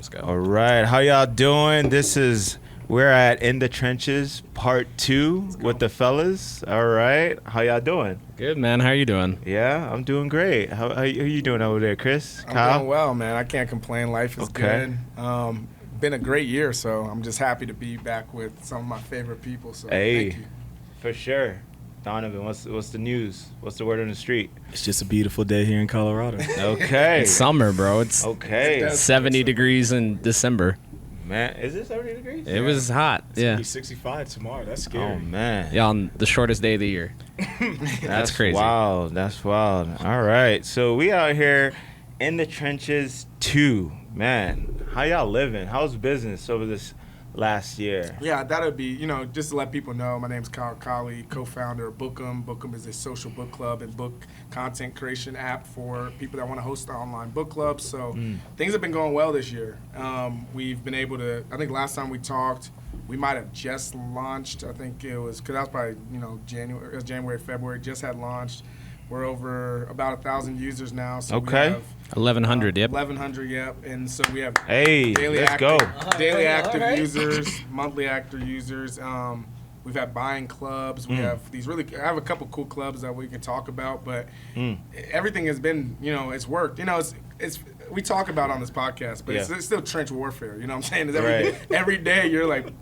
Let's go. All right, how y'all doing? We're at In the Trenches Part 2 with the fellas. All right, how y'all doing? Good, man. How are you doing? Yeah, I'm doing great. How you doing over there, Kris? I'm Kyle? doing well, man. I can't complain. Life is good. Been a great year, so I'm just happy to be back with some of my favorite people. So thank you. For sure. Donovan, what's the news? What's the word on the street? It's just a beautiful day here in Colorado. Okay. It's summer, bro. It's Okay. 70 degrees in December. Man, is it 70 degrees? It was hot. It's Yeah. gonna be 65 tomorrow. That's scary. Oh, man. Yeah, on the shortest day of the year. That's crazy. Wild. That's wild. All right. So we out here in the trenches 2. Man, how y'all living? How's business over this last year? Yeah, that would be, just to let people know, my name's Kyle Colley, co-founder of Bookem. Bookem is a social book club and book content creation app for people that want to host online book clubs. So things have been going well this year. We've been able to, I think last time we talked, we might have just launched. I think it was, because that was probably, January, February, just had launched. We're over about 1,000 users now. So Okay. we have 1,100, yep. 1,100, yep. And so we have Let's go. daily active users, monthly active users. We've had buying clubs. We have I have a couple cool clubs that we can talk about, but everything has been, it's worked. It's we talk about on this podcast, but it's still trench warfare. You know what I'm saying? It's every day you're like,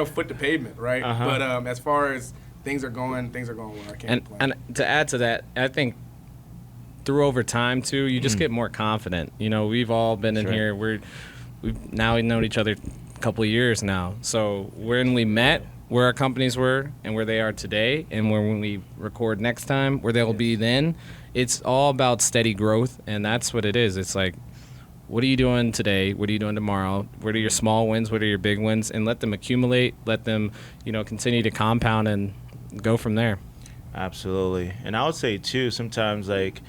foot to pavement, right? But as far as things are going well. I can't complain. And to add to that, I think through over time too, you just get more confident. We've all been in here. We've now known each other a couple of years now. So when we met, where our companies were and where they are today, and when we record next time, where they'll be then, it's all about steady growth, and that's what it is. It's like, what are you doing today? What are you doing tomorrow? What are your small wins? What are your big wins? And let them accumulate. Let them, continue to compound and go from there. Absolutely. And I would say, too, sometimes, like,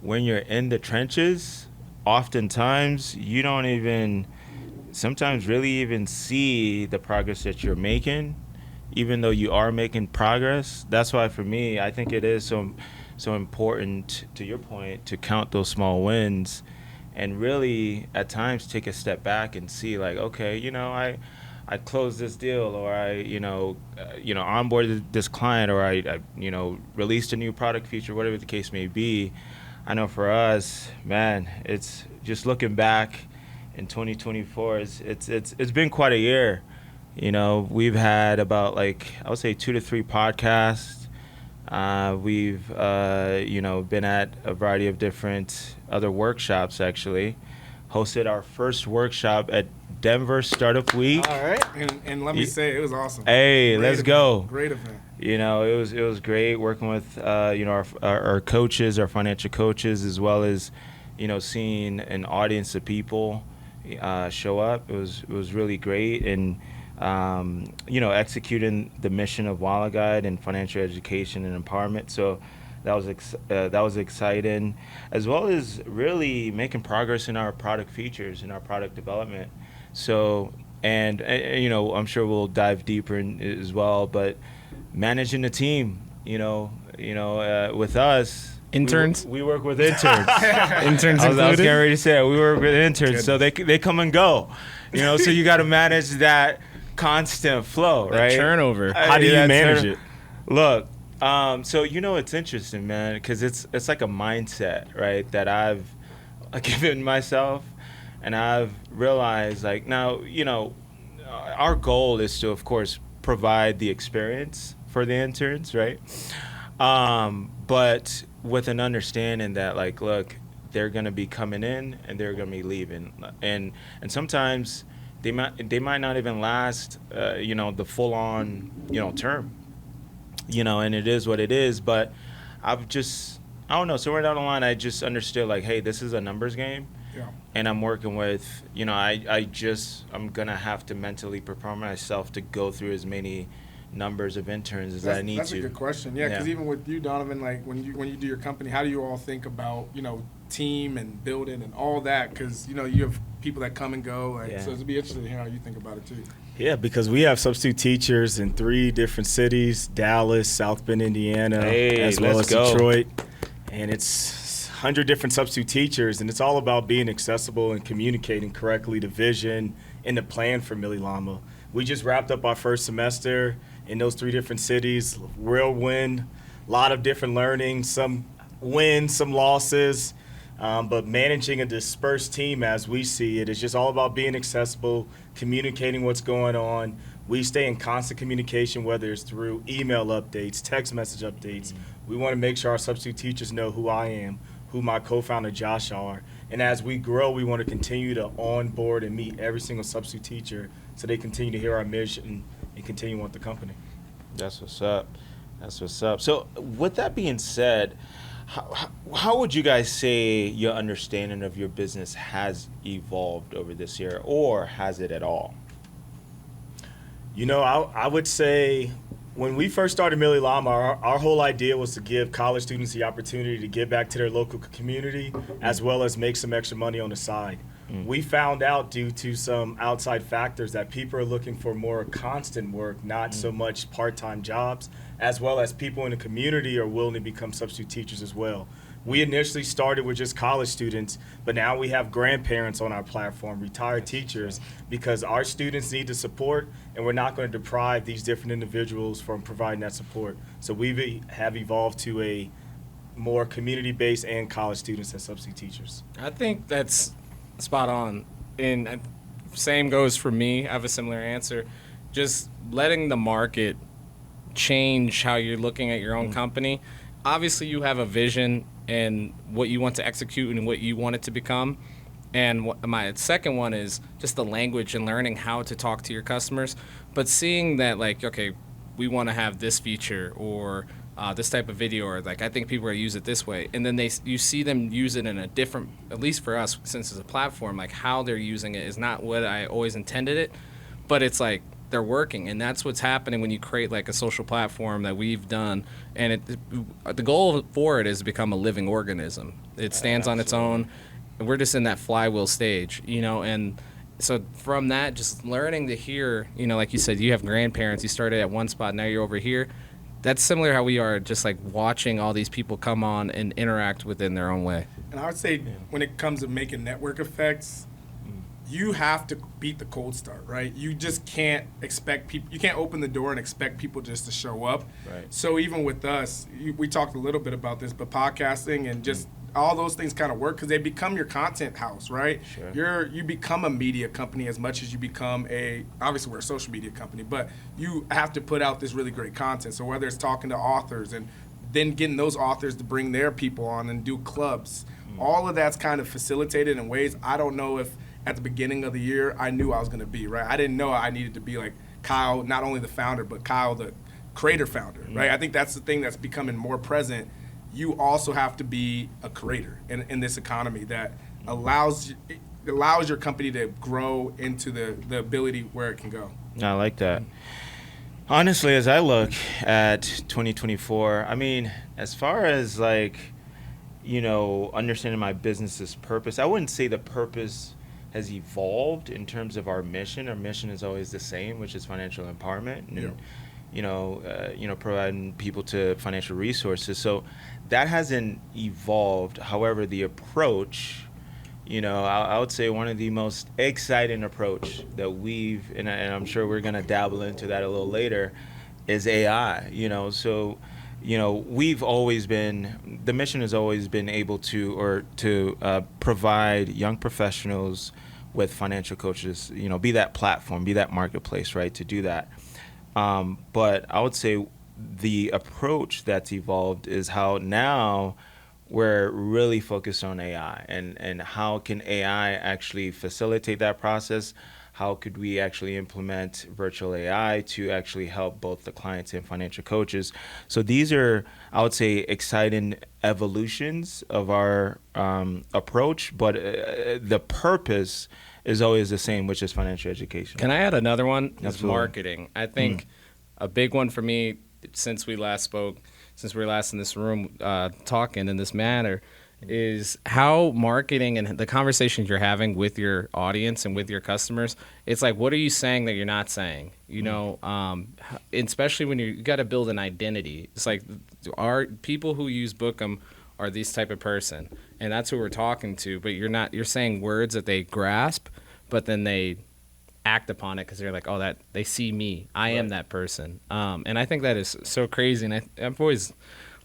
when you're in the trenches, oftentimes you don't even sometimes really even see the progress that you're making, even though you are making progress. That's why, for me, I think it is so important, to your point, to count those small wins and really, at times, take a step back and see, like, okay, I closed this deal, or I onboarded this client, or I released a new product feature, whatever the case may be. I know for us, man, it's just looking back in 2024, it's been quite a year. We've had about, like, I would say 2 to 3 podcasts. We've been at a variety of different other workshops, actually. Hosted our first workshop at Denver Startup Week. All right, and let me say, it was awesome. Hey, let's go. Great event. It was great working with our coaches, our financial coaches, as well as seeing an audience of people show up. It was really great, and executing the mission of WalletGyde and financial education and empowerment. So that was exciting, as well as really making progress in our product features and our product development. So, and I'm sure we'll dive deeper in as well, but managing the team, with us, interns. We work with interns. Interns I was included. getting ready to say we work with interns, so they come and go. So you got to manage that constant flow, right? Turnover. How do you manage it? Look, so it's interesting, man, because it's like a mindset, right, that I've given myself, and I've realized, like, now, our goal is to, of course, provide the experience for the interns, right? But with an understanding that, like, look, they're going to be coming in and they're going to be leaving, and sometimes they might not even last, the full on, term, and it is what it is. But I don't know, somewhere down the line, I just understood, like, hey, this is a numbers game. Yeah. And I'm working with, I'm going to have to mentally prepare myself to go through as many numbers of interns as I need to. That's a good question. Yeah, because even with you, Donovan, like, when you do your company, how do you all think about, team and building and all that? Because, you have people that come and go. So it'd be interesting to hear how you think about it, too. Yeah, because we have substitute teachers in 3 different cities, Dallas, South Bend, Indiana, as well as Detroit. And it's 100 different substitute teachers, and it's all about being accessible and communicating correctly the vision and the plan for Mili Llama. We just wrapped up our first semester in those 3 different cities, whirlwind, a lot of different learning, some wins, some losses, but managing a dispersed team as we see it is just all about being accessible, communicating what's going on. We stay in constant communication, whether it's through email updates, text message updates. We want to make sure our substitute teachers know who I am, who my co-founder Josh are. And as we grow, we want to continue to onboard and meet every single substitute teacher so they continue to hear our mission and continue with the company. That's what's up. That's what's up. So with that being said, how would you guys say your understanding of your business has evolved over this year, or has it at all? You know, I would say when we first started Mili Llama, our whole idea was to give college students the opportunity to give back to their local community as well as make some extra money on the side. We found out due to some outside factors that people are looking for more constant work, not so much part-time jobs, as well as people in the community are willing to become substitute teachers as well. We initially started with just college students, but now we have grandparents on our platform, retired teachers, because our students need the support, and we're not going to deprive these different individuals from providing that support. So we have evolved to a more community-based and college students as substitute teachers. I think that's spot on. And same goes for me. I have a similar answer. Just letting the market change how you're looking at your own company. Obviously, you have a vision and what you want to execute and what you want it to become. And my second one is just the language and learning how to talk to your customers, but seeing that, like, okay, we want to have this feature or this type of video, or like I think people are use it this way, and then you see them use it in a different, at least for us, since it's a platform, like how they're using it is not what I always intended it, but it's like they're working, and that's what's happening when you create like a social platform that we've done, and the goal for it is to become a living organism. It stands on its own, and we're just in that flywheel stage, you know, and so from that, just learning to hear, you know, like you said, you have grandparents, you started at one spot, now you're over here. That's similar how we are, just like watching all these people come on and interact within their own way. And I would say when it comes to making network effects, you have to beat the cold start, right? You just can't expect people, you can't open the door and expect people just to show up. Right. So even with us, we talked a little bit about this, but podcasting and just all those things kind of work because they become your content house, right? Sure. You become a media company as much as you become obviously we're a social media company, but you have to put out this really great content. So whether it's talking to authors and then getting those authors to bring their people on and do clubs, all of that's kind of facilitated in ways I don't know if at the beginning of the year I knew I was going to be, right? I didn't know I needed to be like Kyle, not only the founder, but Kyle, the creator founder, right? I think that's the thing that's becoming more present. You also have to be a creator in this economy that allows your company to grow into the ability where it can go. I like that. Honestly, as I look at 2024, I mean, as far as like, you know, understanding my business's purpose, I wouldn't say the purpose has evolved in terms of our mission. Our mission is always the same, which is financial empowerment and, providing people to financial resources. So that hasn't evolved. However, the approach, you know, I would say one of the most exciting approach that and I'm sure we're going to dabble into that a little later, is AI, you know. So, you know, the mission has always been able to provide young professionals with financial coaches, you know, be that platform, be that marketplace, right, to do that. But I would say the approach that's evolved is how now we're really focused on AI and how can AI actually facilitate that process? How could we actually implement virtual AI to actually help both the clients and financial coaches? So these are, I would say, exciting evolutions of our approach, but the purpose is always the same, which is financial education. Can I add another one? It's Absolutely. marketing. I think a big one for me since we last spoke, since we were last in this room talking in this manner, is how marketing and the conversations you're having with your audience and with your customers, it's like, what are you saying that you're not saying? You know, especially when you got to build an identity. It's like our people who use Bookem are this type of person, and that's who we're talking to. But you're saying words that they grasp, but then they act upon it because they're like, oh, that they see me. I am that person. And I think that is so crazy. And I've always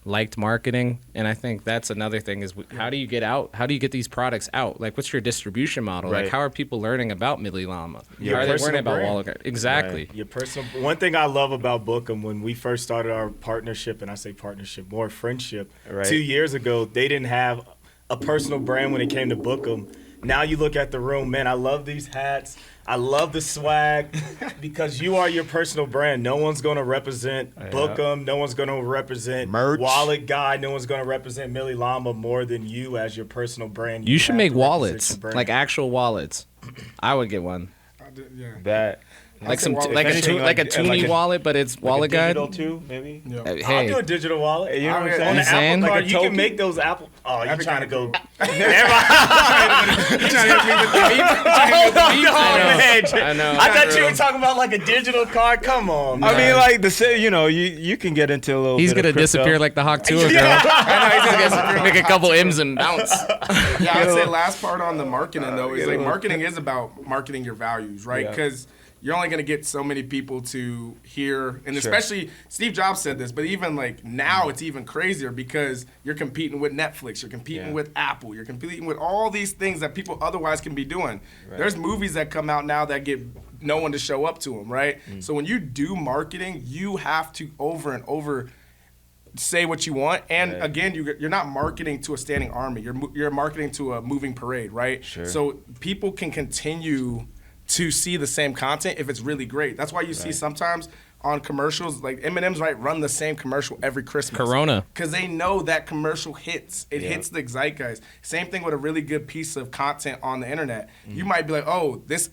liked marketing, and I think that's another thing is how do you get out? How do you get these products out? Like, what's your distribution model? Right. Like, how are people learning about Mili Llama? Your How are they personal learning about brand. WalletGyde? Exactly. Right. Your personal. One thing I love about Bookem, when we first started our partnership, and I say partnership, more friendship, Right. 2 years ago, they didn't have a personal brand when it came to Bookem. Now you look at the room, man, I love these hats. I love the swag because you are your personal brand. No one's going to represent Bookem. No one's going to represent Merch. WalletGyde. No one's going to represent Mili Llama more than you as your personal brand. You should have make to represent wallets, your brand. like actual wallets. I would get one. Yeah. That Like say some wallet. like If a anything, like a like Toonie a- wallet, but it's like a digital WalletGyde. too, maybe. Yeah. I'll Hey, do a digital wallet. You know what I'm On saying? On the saying? Apple Like Card, a you can token? make those Apple. Oh, you're trying to go. I know. I thought you were talking about like a digital card. Come on, I man. mean, like you can get into a little. He's bit gonna of crypto. disappear like the Hawk Tour girl. He's gonna make a couple M's and bounce. Yeah, I'd say last part on the marketing though is like marketing is about marketing your values, right? Yeah. Because you're only gonna get so many people to hear, and especially Steve Jobs said this, but even like now it's even crazier because you're competing with Netflix, you're competing with Apple, you're competing with all these things that people otherwise can be doing. There's movies that come out now that get no one to show up to them, right? So when you do marketing, you have to over and over say what you want, and again, you're not marketing to a standing army. You're marketing to a moving parade, right? Sure. So people can continue to see the same content if it's really great. That's why you see sometimes on commercials like M&M's run the same commercial every Christmas. Corona. Because they know that commercial hits. It hits the zeitgeist. Same thing with a really good piece of content on the internet. You might be like, oh, this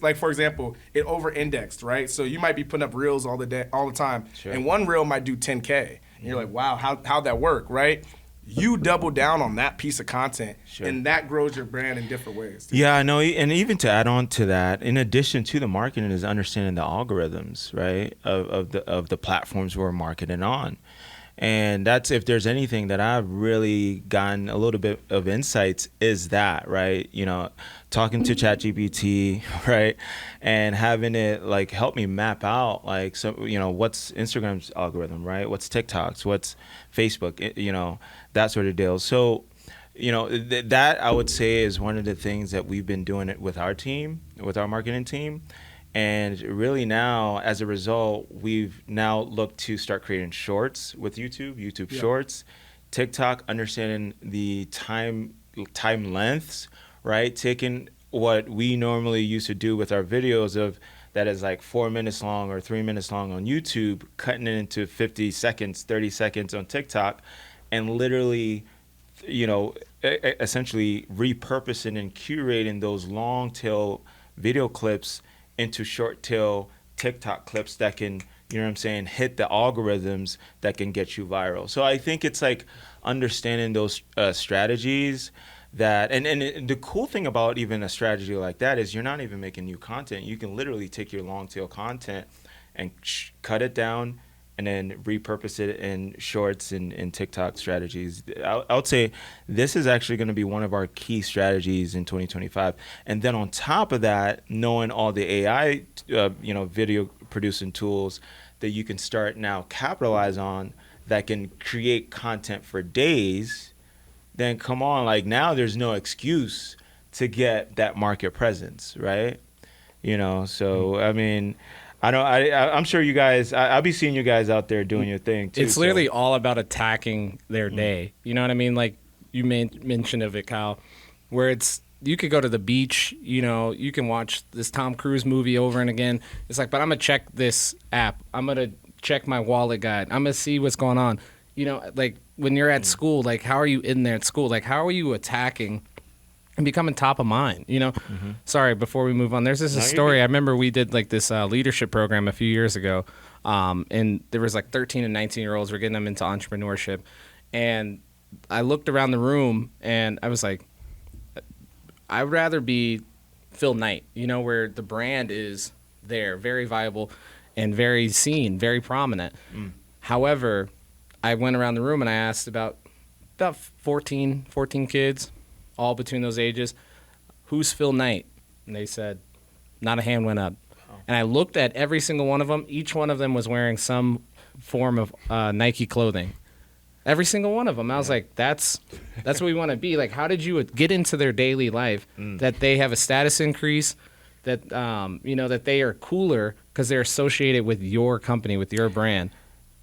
like for example, it over-indexed, right? So you might be putting up reels all the time, and one reel might do 10K. And you're like, wow, how'd that work, right? You double down on that piece of content, and that grows your brand in different ways. Yeah, I know. And even to add on to that, in addition to the marketing, is understanding the algorithms, right, of the platforms we're marketing on. And that's, if there's anything that I've really gotten a little bit of insights, is that, right? You know, talking to ChatGPT, right? And having it like help me map out like, so, you know, what's Instagram's algorithm, right? What's TikTok's, what's Facebook, you know, that sort of deal. So, you know, that I would say is one of the things that we've been doing it with our team, with our marketing team. And really now, as a result, we've now looked to start creating shorts with YouTube Shorts, TikTok, understanding the time lengths, right? Taking what we normally used to do with our videos of that is like 4 minutes long or 3 minutes long on YouTube, cutting it into 50 seconds, 30 seconds on TikTok, and literally, you know, essentially repurposing and curating those long tail video clips into short tail TikTok clips that can, you know what I'm saying, hit the algorithms that can get you viral. So I think it's like understanding those strategies that, and the cool thing about even a strategy like that is you're not even making new content. You can literally take your long tail content and cut it down and then repurpose it in shorts and TikTok strategies. I would say this is actually going to be one of our key strategies in 2025. And then on top of that, knowing all the AI, video producing tools that you can start now capitalize on that can create content for days, then come on, like now there's no excuse to get that market presence, right? You know, so I mean, I'm sure you guys, I'll be seeing you guys out there doing your thing too. It's literally all about attacking their day. You know what I mean? Like you mentioned of it, Kyle, where it's, you could go to the beach, you know, you can watch this Tom Cruise movie over and again. It's like, but I'm going to check this app. I'm going to check my WalletGyde. I'm going to see what's going on. You know, like when you're at school, like how are you in there at school? Like how are you attacking and becoming top of mind, you know? Sorry, before we move on, there's this story. I remember we did like this leadership program a few years ago, and there was like 13 and 19-year-olds. We're getting them into entrepreneurship. And I looked around the room and I was like, I'd rather be Phil Knight, you know, where the brand is there, very viable and very seen, very prominent. However, I went around the room and I asked about about 14 kids, all between those ages. Who's Phil Knight? And they said, not a hand went up. And I looked at every single one of them. Each one of them was wearing some form of Nike clothing. Every single one of them. I was like, that's what we want to be. Like, how did you get into their daily life that they have a status increase, that that they are cooler because they're associated with your company, with your brand,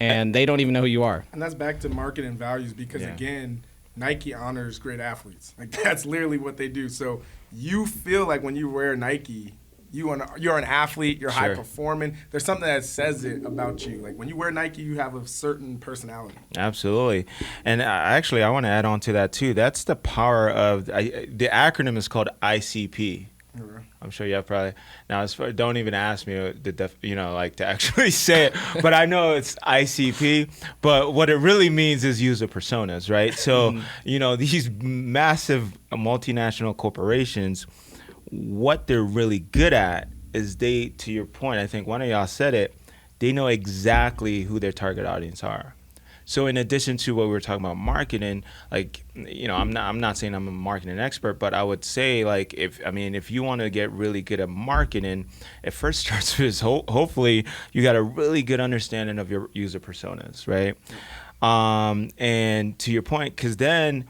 and they don't even know who you are. And that's back to marketing values because, again, Nike honors great athletes. Like, that's literally what they do. So you feel like when you wear Nike, you're an athlete, you're high performing. There's something that says it about you. Like when you wear Nike, you have a certain personality. Absolutely. And actually, I want to add on to that too. That's the power of the acronym is called ICP. I'm sure you have probably now. Don't even ask me to actually say it, but I know it's ICP. But what it really means is user personas, right? So these massive multinational corporations, what they're really good at is to your point, I think one of y'all said it, they know exactly who their target audience are. So in addition to what we were talking about marketing, I'm not saying I'm a marketing expert, but I would say if you want to get really good at marketing, it first starts with hopefully you got a really good understanding of your user personas, right? And to your point, because then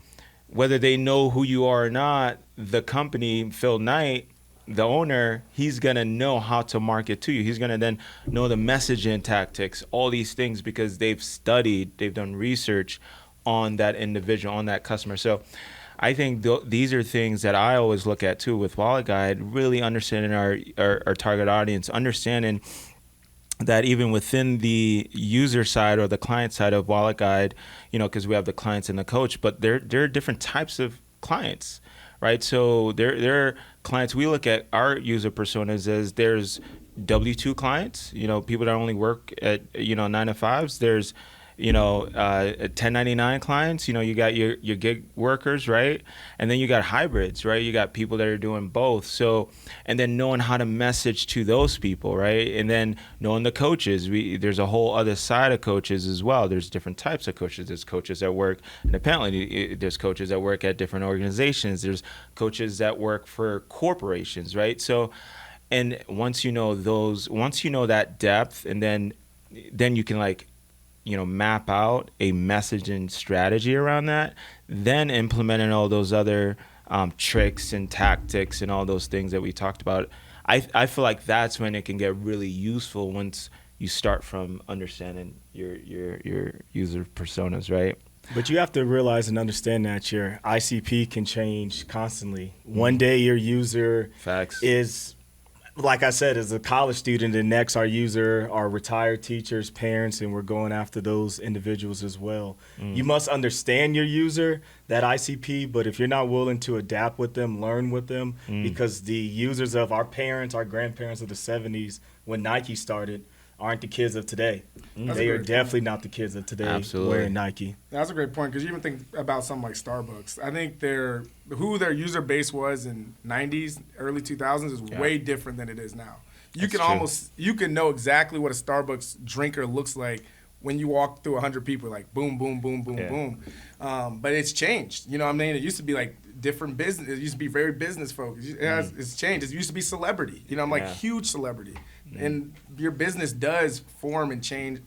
whether they know who you are or not, the company, Phil Knight, the owner, he's going to know how to market to you. He's going to then know the messaging tactics, all these things, because they've done research on that individual, on that customer. So I think these are things that I always look at too with WalletGyde, really understanding our target audience, understanding that even within the user side or the client side of WalletGyde, because we have the clients and the coach, but there are different types of clients, right? So there are clients, we look at our user personas as there's W-2 clients, people that only work at, 9 to 5s. There's, 1099 clients, you got your gig workers, right? And then you got hybrids, right? You got people that are doing both. So, and then knowing how to message to those people, right? And then knowing the coaches, there's a whole other side of coaches as well. There's different types of coaches. There's coaches that work independently. There's coaches that work at different organizations. There's coaches that work for corporations, right? So, and once you know that depth, and then you can map out a messaging strategy around that, then implementing all those other tricks and tactics and all those things that we talked about. I feel like that's when it can get really useful once you start from understanding your user personas, right? But you have to realize and understand that your ICP can change constantly. One day your user is, like I said, as a college student, and next our user are retired teachers, parents, and we're going after those individuals as well. You must understand your user, that ICP, but if you're not willing to adapt with them, learn with them, because the users of our parents, our grandparents of the 70s, when Nike started, aren't the kids of today. They are definitely not the kids of today wearing Nike. That's a great point, because you even think about something like Starbucks. I think who their user base was in 90s, early 2000s is way different than it is now. You can know exactly what a Starbucks drinker looks like when you walk through 100 people, like boom, boom, boom, boom, boom. But it's changed. You know what I mean? It used to be like different business. It used to be very business focused. It's changed. It used to be celebrity. I'm like huge celebrity. And your business does form and change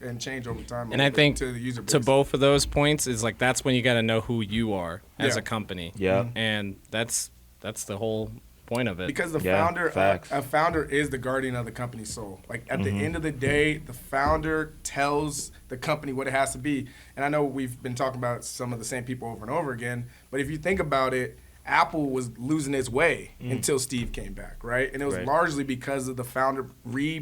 over time. And I think to the user base. To both of those points is that's when you got to know who you are as a company. Yeah. And that's the whole point of it. Because the founder, a founder is the guardian of the company's soul. Like at the end of the day, the founder tells the company what it has to be. And I know we've been talking about some of the same people over and over again, but if you think about it, Apple was losing its way until Steve came back, right? And it was largely because of the founder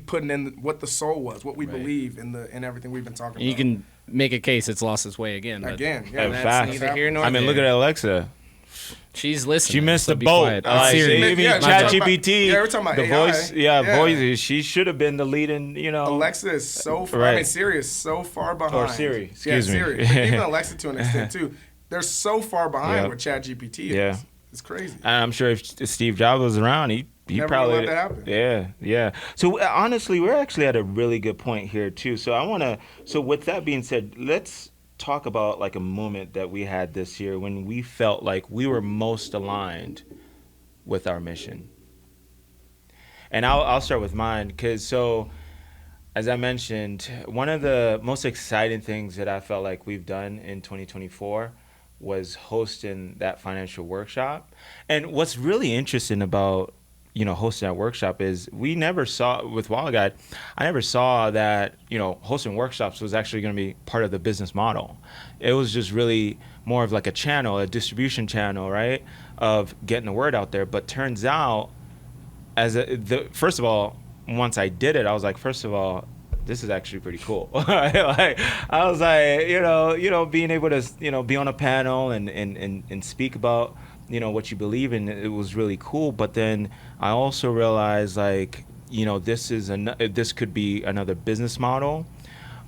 putting in what the soul was, what we believe in everything we've been talking about. You can make a case it's lost its way again. Yeah, that's neither here nor there. Look at Alexa. She's listening. She missed the boat. ChatGPT. We're talking about the AI. voice. Voice. She should have been the leading. Alexa is so far. I mean, Siri is so far behind. Or Siri. Excuse me. Siri. Even Alexa to an extent too. They're so far behind where ChatGPT is. Yeah. It's crazy. I'm sure if Steve Jobs was around, he never probably let that happen. Yeah. So honestly, we're actually at a really good point here too. So with that being said, let's talk about like a moment that we had this year when we felt like we were most aligned with our mission. And I'll start with mine, because as I mentioned, one of the most exciting things that I felt like we've done in 2024 was hosting that financial workshop. And what's really interesting about, hosting that workshop is we never saw, with WalletGyde, I never saw that, hosting workshops was actually going to be part of the business model. It was just really more of like a channel, a distribution channel, right, of getting the word out there. But turns out, first of all, once I did it, I was like, first of all, this is actually pretty cool. I was like, being able to, be on a panel and speak about, what you believe in, it was really cool. But then I also realized, like, this could be another business model.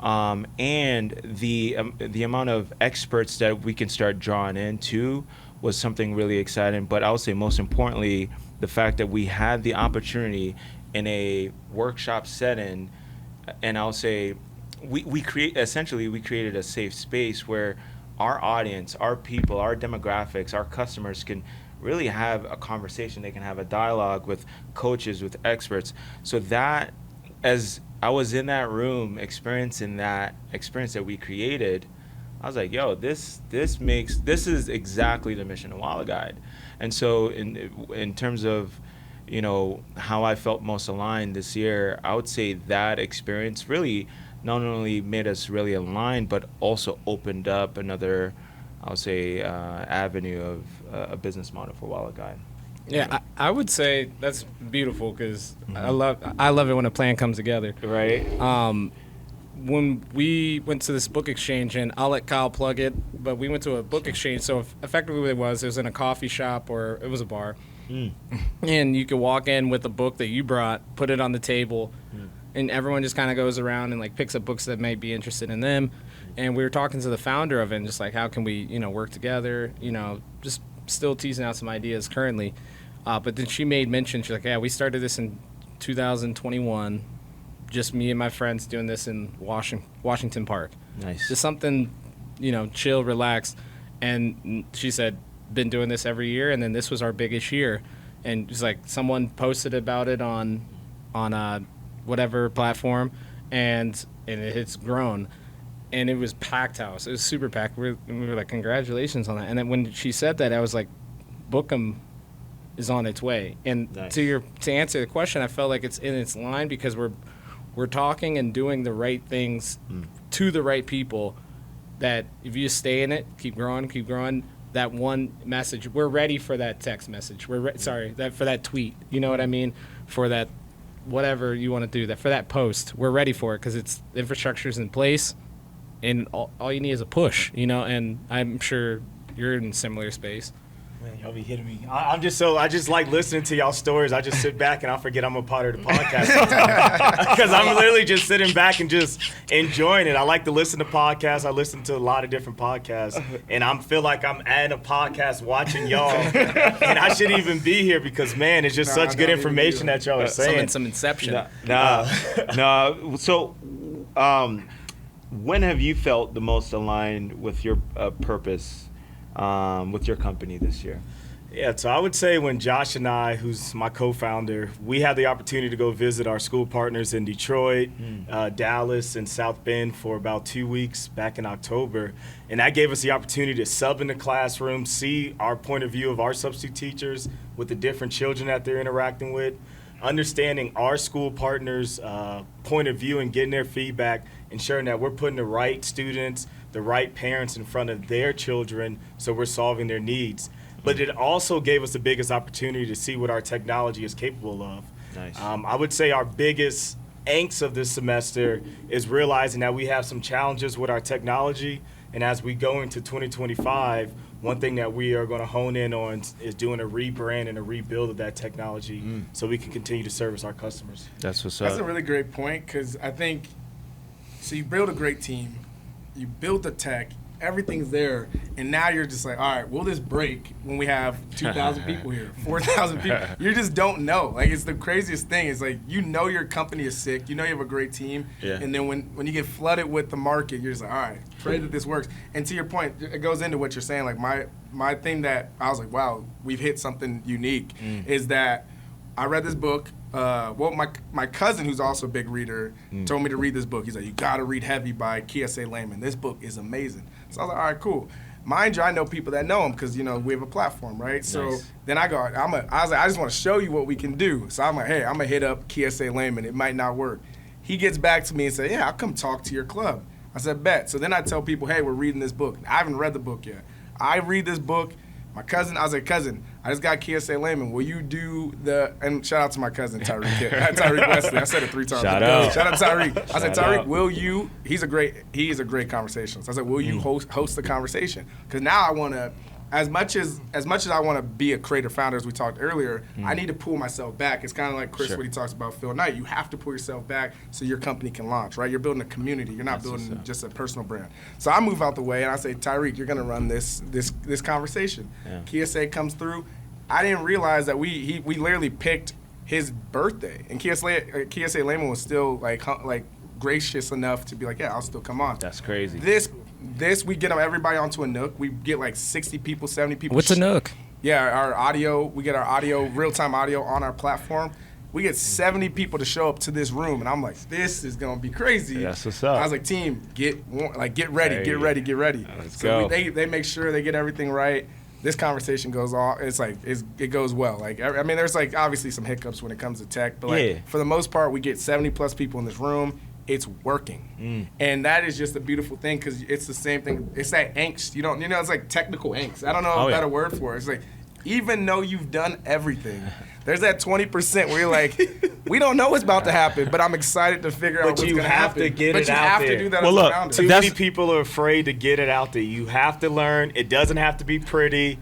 And the amount of experts that we can start drawing into was something really exciting. But I would say most importantly, the fact that we had the opportunity in a workshop setting, and I'll say we created a safe space where our audience, our people, our demographics, our customers can really have a conversation. They can have a dialogue with coaches, with experts. So that, as I was in that room experiencing that experience that we created, I was like, yo, this is exactly the mission of WalletGyde. And so in terms of, how I felt most aligned this year, I would say that experience really not only made us really aligned, but also opened up another, I would say, avenue of a business model for WalletGyde. Yeah, I would say that's beautiful, because I love it when a plan comes together. Right. When we went to this book exchange, and I'll let Kyle plug it, but we went to a book exchange. So effectively what it was in a coffee shop, or it was a bar. And you could walk in with a book that you brought, put it on the table, and everyone just kind of goes around and like picks up books that may be interested in them. And we were talking to the founder of it, and just like, how can we, work together, just still teasing out some ideas currently. But then she made mention, she's like, yeah, we started this in 2021, just me and my friends doing this in Washington Park. Nice. Just something, chill, relax. And she said, been doing this every year, and then this was our biggest year. And it's like someone posted about it on whatever platform, and it's grown. And it was packed house. It was super packed. We were like, congratulations on that. And then when she said that, I was like, Bookham is on its way. And nice. to answer the question, I felt like it's in its line, because we're talking and doing the right things to the right people, that if you just stay in it, keep growing, that one message, we're ready for that text message. For that tweet. You know what I mean? For that, whatever you want to do, that for that post, we're ready for it, because it's infrastructure's in place, and all you need is a push, and I'm sure you're in a similar space. Man, y'all be hitting me. I just like listening to y'all stories. I just sit back and I forget I'm a part of the podcast because I'm literally just sitting back and just enjoying it. I like to listen to podcasts. I listen to a lot of different podcasts, and I feel like I'm at a podcast watching y'all, and I shouldn't even be here because, man, it's just such good information that y'all are saying. Some inception. No. So, when have you felt the most aligned with your purpose? With your company this year? Yeah, so I would say when Josh and I, who's my co-founder, we had the opportunity to go visit our school partners in Detroit, Dallas, and South Bend for about 2 weeks back in October. And that gave us the opportunity to sub in the classroom, see our point of view of our substitute teachers with the different children that they're interacting with, understanding our school partners' point of view and getting their feedback, ensuring that we're putting the right students, the right parents in front of their children, so we're solving their needs. But it also gave us the biggest opportunity to see what our technology is capable of. Nice. I would say our biggest angst of this semester is realizing that we have some challenges with our technology, and as we go into 2025, one thing that we are going to hone in on is doing a rebrand and a rebuild of that technology so we can continue to service our customers. That's what's up. That's a really great point, because I think, so you build a great team, you build the tech, everything's there, and now you're just like, all right, will this break when we have 2,000 people here, 4,000 people? You just don't know. Like, it's the craziest thing. It's like, you know your company is sick, you know you have a great team, and then when you get flooded with the market, you're just like, all right, pray that this works. And to your point, it goes into what you're saying. Like, my thing that I was like, wow, we've hit something unique, is that I read this book. My cousin, who's also a big reader, told me to read this book. He's like, you got to read Heavy by Kioh Layman. This book is amazing. So I was like, all right, cool. Mind you, I know people that know him because, you know, we have a platform, right? Nice. So then I was like, I just want to show you what we can do. So I'm like, hey, I'm going to hit up Kioh Layman. It might not work. He gets back to me and says, yeah, I'll come talk to your club. I said, bet. So then I tell people, hey, we're reading this book. I haven't read the book yet. I read this book. My cousin, I was like, cousin, I just got Kioh Layman. Will you do and shout out to my cousin, Tyreek Wesley. I said it 3 times. Shout out Tyreek. I said, Tyreek, will you, he is a great conversationalist. I said, will you host the conversation? Because now I want to, as much as I want to be a creator founder, as we talked earlier, I need to pull myself back. It's kind of like Chris, what he talks about Phil Knight. You have to pull yourself back so your company can launch, right? You're building a community. You're not building just a personal brand. So I move out the way and I say, Tyreek, you're going to run this conversation. Kioh comes through. I didn't realize that we literally picked his birthday, and Kioh Layman was still like gracious enough to be like, yeah, I'll still come on. That's crazy. This we get everybody onto a Nook. We get like 60 people, 70 people. What's a Nook? Yeah, our audio. We get our audio, real-time audio on our platform. We get 70 people to show up to this room, and I'm like, this is gonna be crazy. That's what's up. I was like, team, get ready, get ready. Let's go. They make sure they get everything right. This conversation goes on. It's like it goes well. Like, I mean, there's like obviously some hiccups when it comes to tech, but like for the most part, we get 70 plus people in this room. It's working, and that is just a beautiful thing because it's the same thing. It's that angst. It's like technical angst. I don't know a better word for it. It's like, even though you've done everything, there's that 20% where you're like, we don't know what's about to happen, but I'm excited to figure out what's going to happen. But you have to get it out there. But you have to do that as a founder. Too many people are afraid to get it out there. You have to learn. It doesn't have to be pretty.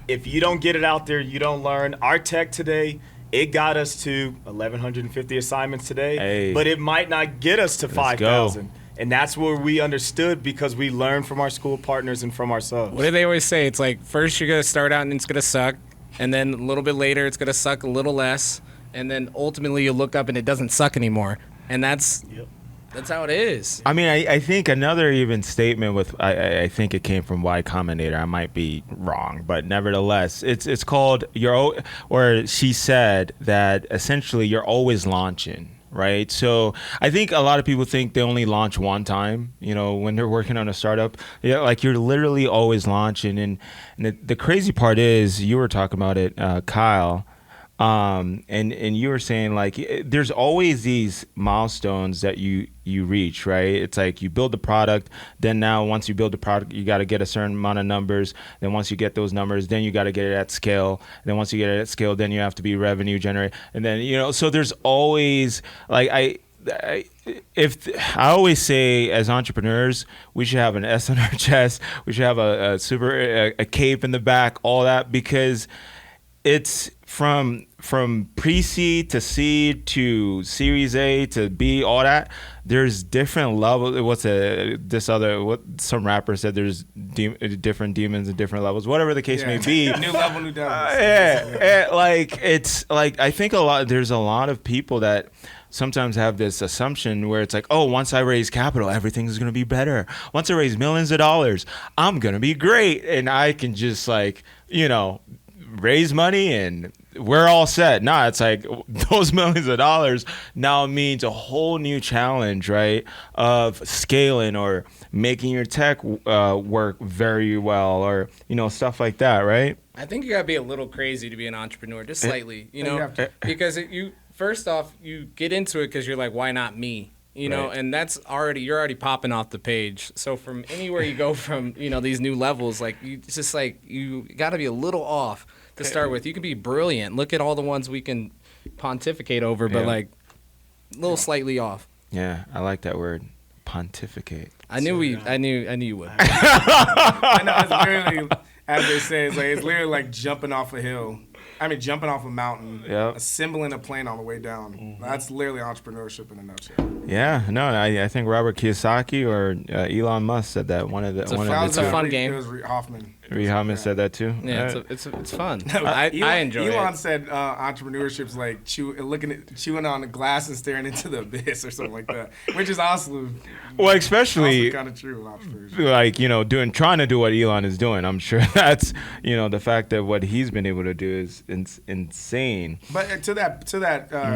If you don't get it out there, you don't learn. Our tech today, it got us to 1,150 assignments today, but it might not get us to 5,000. And that's where we understood because we learned from our school partners and from ourselves. What do they always say? It's like, first you're going to start out and it's going to suck, and then a little bit later it's going to suck a little less, and then ultimately you look up and it doesn't suck anymore. And that's how it is. I mean, I think another even statement with, I think it came from Y Combinator. I might be wrong, but nevertheless, it's called, or she said that essentially you're always launching. Right. So I think a lot of people think they only launch one time, when they're working on a startup. Yeah, like you're literally always launching. And the crazy part is, you were talking about it, Kyle, and you were saying like there's always these milestones that you reach, right? It's like you build the product, then now once you build the product, you got to get a certain amount of numbers. Then once you get those numbers, then you got to get it at scale. Then once you get it at scale, then you have to be revenue generate. And then so there's always like I always say, as entrepreneurs, we should have an S on our chest. We should have a cape in the back, all that, because it's from pre-seed to seed to Series A to B, all that. There's different levels. Some rapper said there's different demons and different levels. Whatever the case may be. New level, new devils. I think there's a lot of people that sometimes have this assumption where it's like, oh, once I raise capital, everything's going to be better. Once I raise millions of dollars, I'm going to be great. And I can just raise money and we're all set. Nah, it's like those millions of dollars now means a whole new challenge, right? Of scaling or making your tech work very well, or stuff like that, right? I think you gotta be a little crazy to be an entrepreneur, just slightly, because first off, you get into it because you're like, why not me? Right. And you're already popping off the page. So from anywhere you go from, these new levels, like it's just like you got to be a little off to start with. You can be brilliant. Look at all the ones we can pontificate over, but like a little slightly off. Yeah, I like that word, pontificate. I knew you would. I know, it's literally, as they say, it's literally like jumping off a hill. I mean, jumping off a mountain, Yep. assembling a plane on the way down. That's literally entrepreneurship in a nutshell. Yeah, no, I think Robert Kiyosaki or Elon Musk said that. It's a fun game. It was Reid Hoffman. Reid Hoffman said that too. Yeah, it's fun. I enjoy Elon it. said entrepreneurship's like chewing on the glass and staring into the abyss or something like that, which is also especially kind of true in entrepreneurship. Like, trying to do what Elon is doing. I'm sure that's, the fact that what he's been able to do is insane. But to that,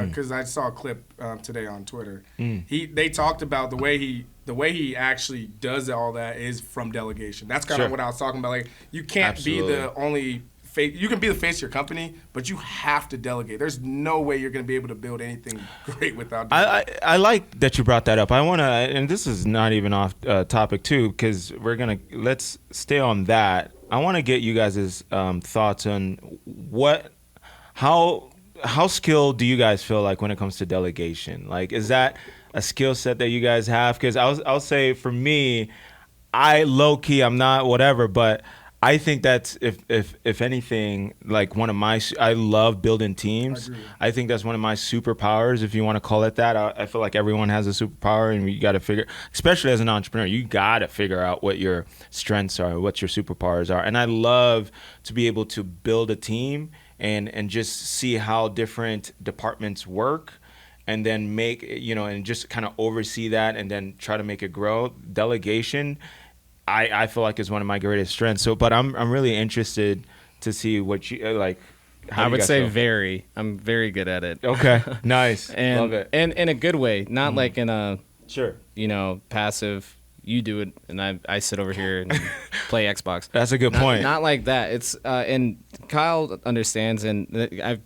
because I saw a clip today on Twitter. They talked about the way he actually does all that is from delegation. That's kind of what I was talking about. Like, you can't be the only face. You can be the face of your company, but you have to delegate. There's no way you're going to be able to build anything great without delegating. I like that you brought that up. I want to, and this is not even off topic too, because let's stay on that. I want to get you guys' thoughts on how skilled do you guys feel like when it comes to delegation? Like, is that a skill set that you guys have? Because I'll say for me, I low key, I'm not whatever, but I think that's if anything, like I love building teams. I think that's one of my superpowers, if you want to call it that. I feel like everyone has a superpower, and you got to figure, especially as an entrepreneur, you got to figure out what your strengths are, what your superpowers are. And I love to be able to build a team and just see how different departments work, and then make, and just kind of oversee that and then try to make it grow. Delegation, I feel like is one of my greatest strengths. So, but I'm really interested to see what you like. I would say I'm very good at it. Okay, nice. And, love it. And in a good way, not like in a passive. You do it, and I sit over here and play Xbox. That's a good point. Not like that. It's and Kyle understands, and I've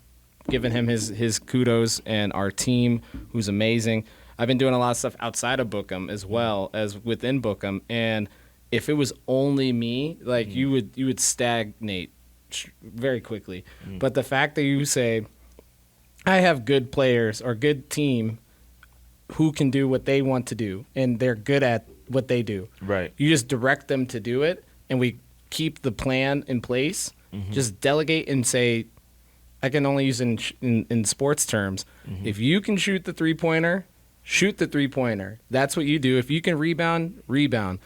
given him his kudos, and our team, who's amazing. I've been doing a lot of stuff outside of Bookham as well as within Bookham, and if it was only me, like you would stagnate very quickly. But the fact that you say, I have good players or good team who can do what they want to do, and they're good at what they do. Right. You just direct them to do it, and we keep the plan in place. Just delegate and say, I can only use in sports terms. If you can shoot the three-pointer, shoot the three-pointer. That's what you do. If you can rebound.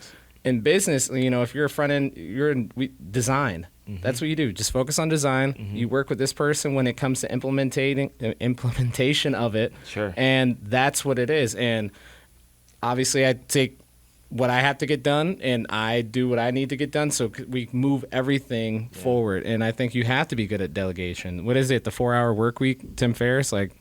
In business, if you're a front end, you're in design. That's what you do. Just focus on design. You work with this person when it comes to implementation of it. Sure. And that's what it is. And obviously, I take what I have to get done, and I do what I need to get done, so we move everything forward. And I think you have to be good at delegation. What is it, the 4-hour work week, Tim Ferriss? Like,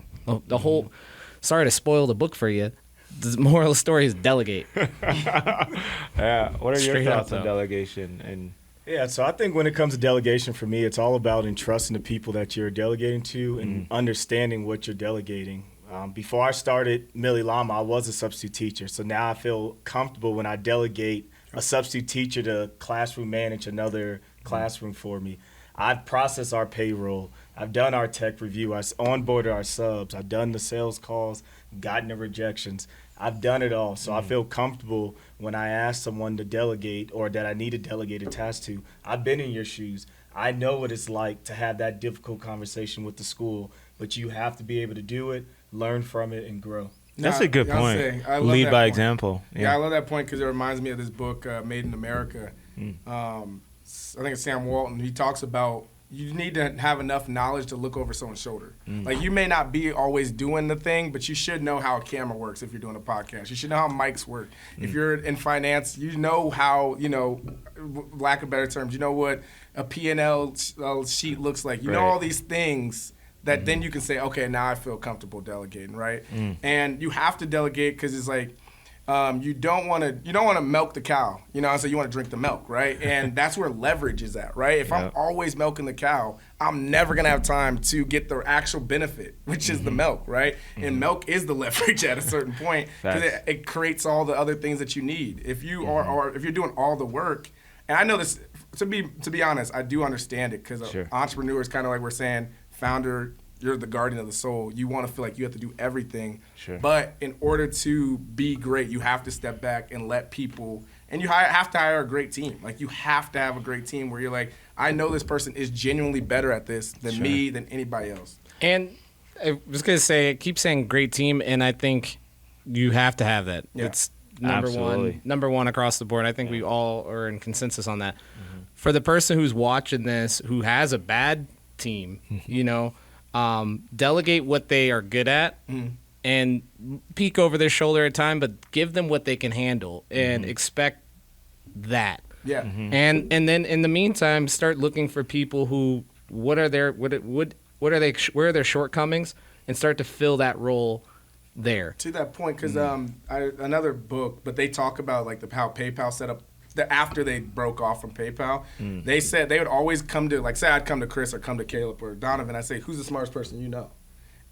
the whole, sorry to spoil the book for you, the moral of the story is delegate. Yeah. What are your thoughts on delegation? Yeah, so I think when it comes to delegation, for me, it's all about entrusting the people that you're delegating to and understanding what you're delegating. Before I started Mili Llama, I was a substitute teacher. So now I feel comfortable when I delegate a substitute teacher to classroom manage another classroom for me. I've processed our payroll. I've done our tech review. I've onboarded our subs. I've done the sales calls, gotten the rejections. I've done it all. So I feel comfortable when I ask someone to delegate or that I need to delegate a task to. I've been in your shoes. I know what it's like to have that difficult conversation with the school, but you have to be able to do it, learn from it, and grow. That's a good point. Lead by example. Yeah, I love that point because it reminds me of this book, Made in America. I think it's Sam Walton. He talks about you need to have enough knowledge to look over someone's shoulder. Like, you may not be always doing the thing, but you should know how a camera works if you're doing a podcast. You should know how mics work. If you're in finance, you know how, lack of better terms, you know what a P&L sheet looks like. You know all these things that then you can say, okay, now I feel comfortable delegating, right? And you have to delegate because it's like, you don't want to milk the cow, so you want to drink the milk, right? And that's where leverage is at, right? If I'm always milking the cow, I'm never going to have time to get the actual benefit, which is the milk, right? And milk is the leverage at a certain point because it creates all the other things that you need. If you are, or if you're doing all the work, and I know this, to be honest, I do understand it because entrepreneurs, kind of like we're saying, founder, you're the guardian of the soul. You want to feel like you have to do everything. Sure. But in order to be great, you have to step back and let people And you have to hire a great team. Like, you have to have a great team where you're like, I know this person is genuinely better at this than me, than anybody else. And I was going to say, I keep saying great team, and I think you have to have that. Yeah. It's number one across the board. I think we all are in consensus on that. Mm-hmm. For the person who's watching this who has a bad team, delegate what they are good at and peek over their shoulder at time, but give them what they can handle and expect that. Yeah. Mm-hmm. And then in the meantime, start looking for people who where are their shortcomings, and start to fill that role there. To that point, because another book, but they talk about like how PayPal set up. After they broke off from PayPal, they said they would always come to, like, say I'd come to Kris or come to Caleb or Donavan, I'd say, who's the smartest person you know?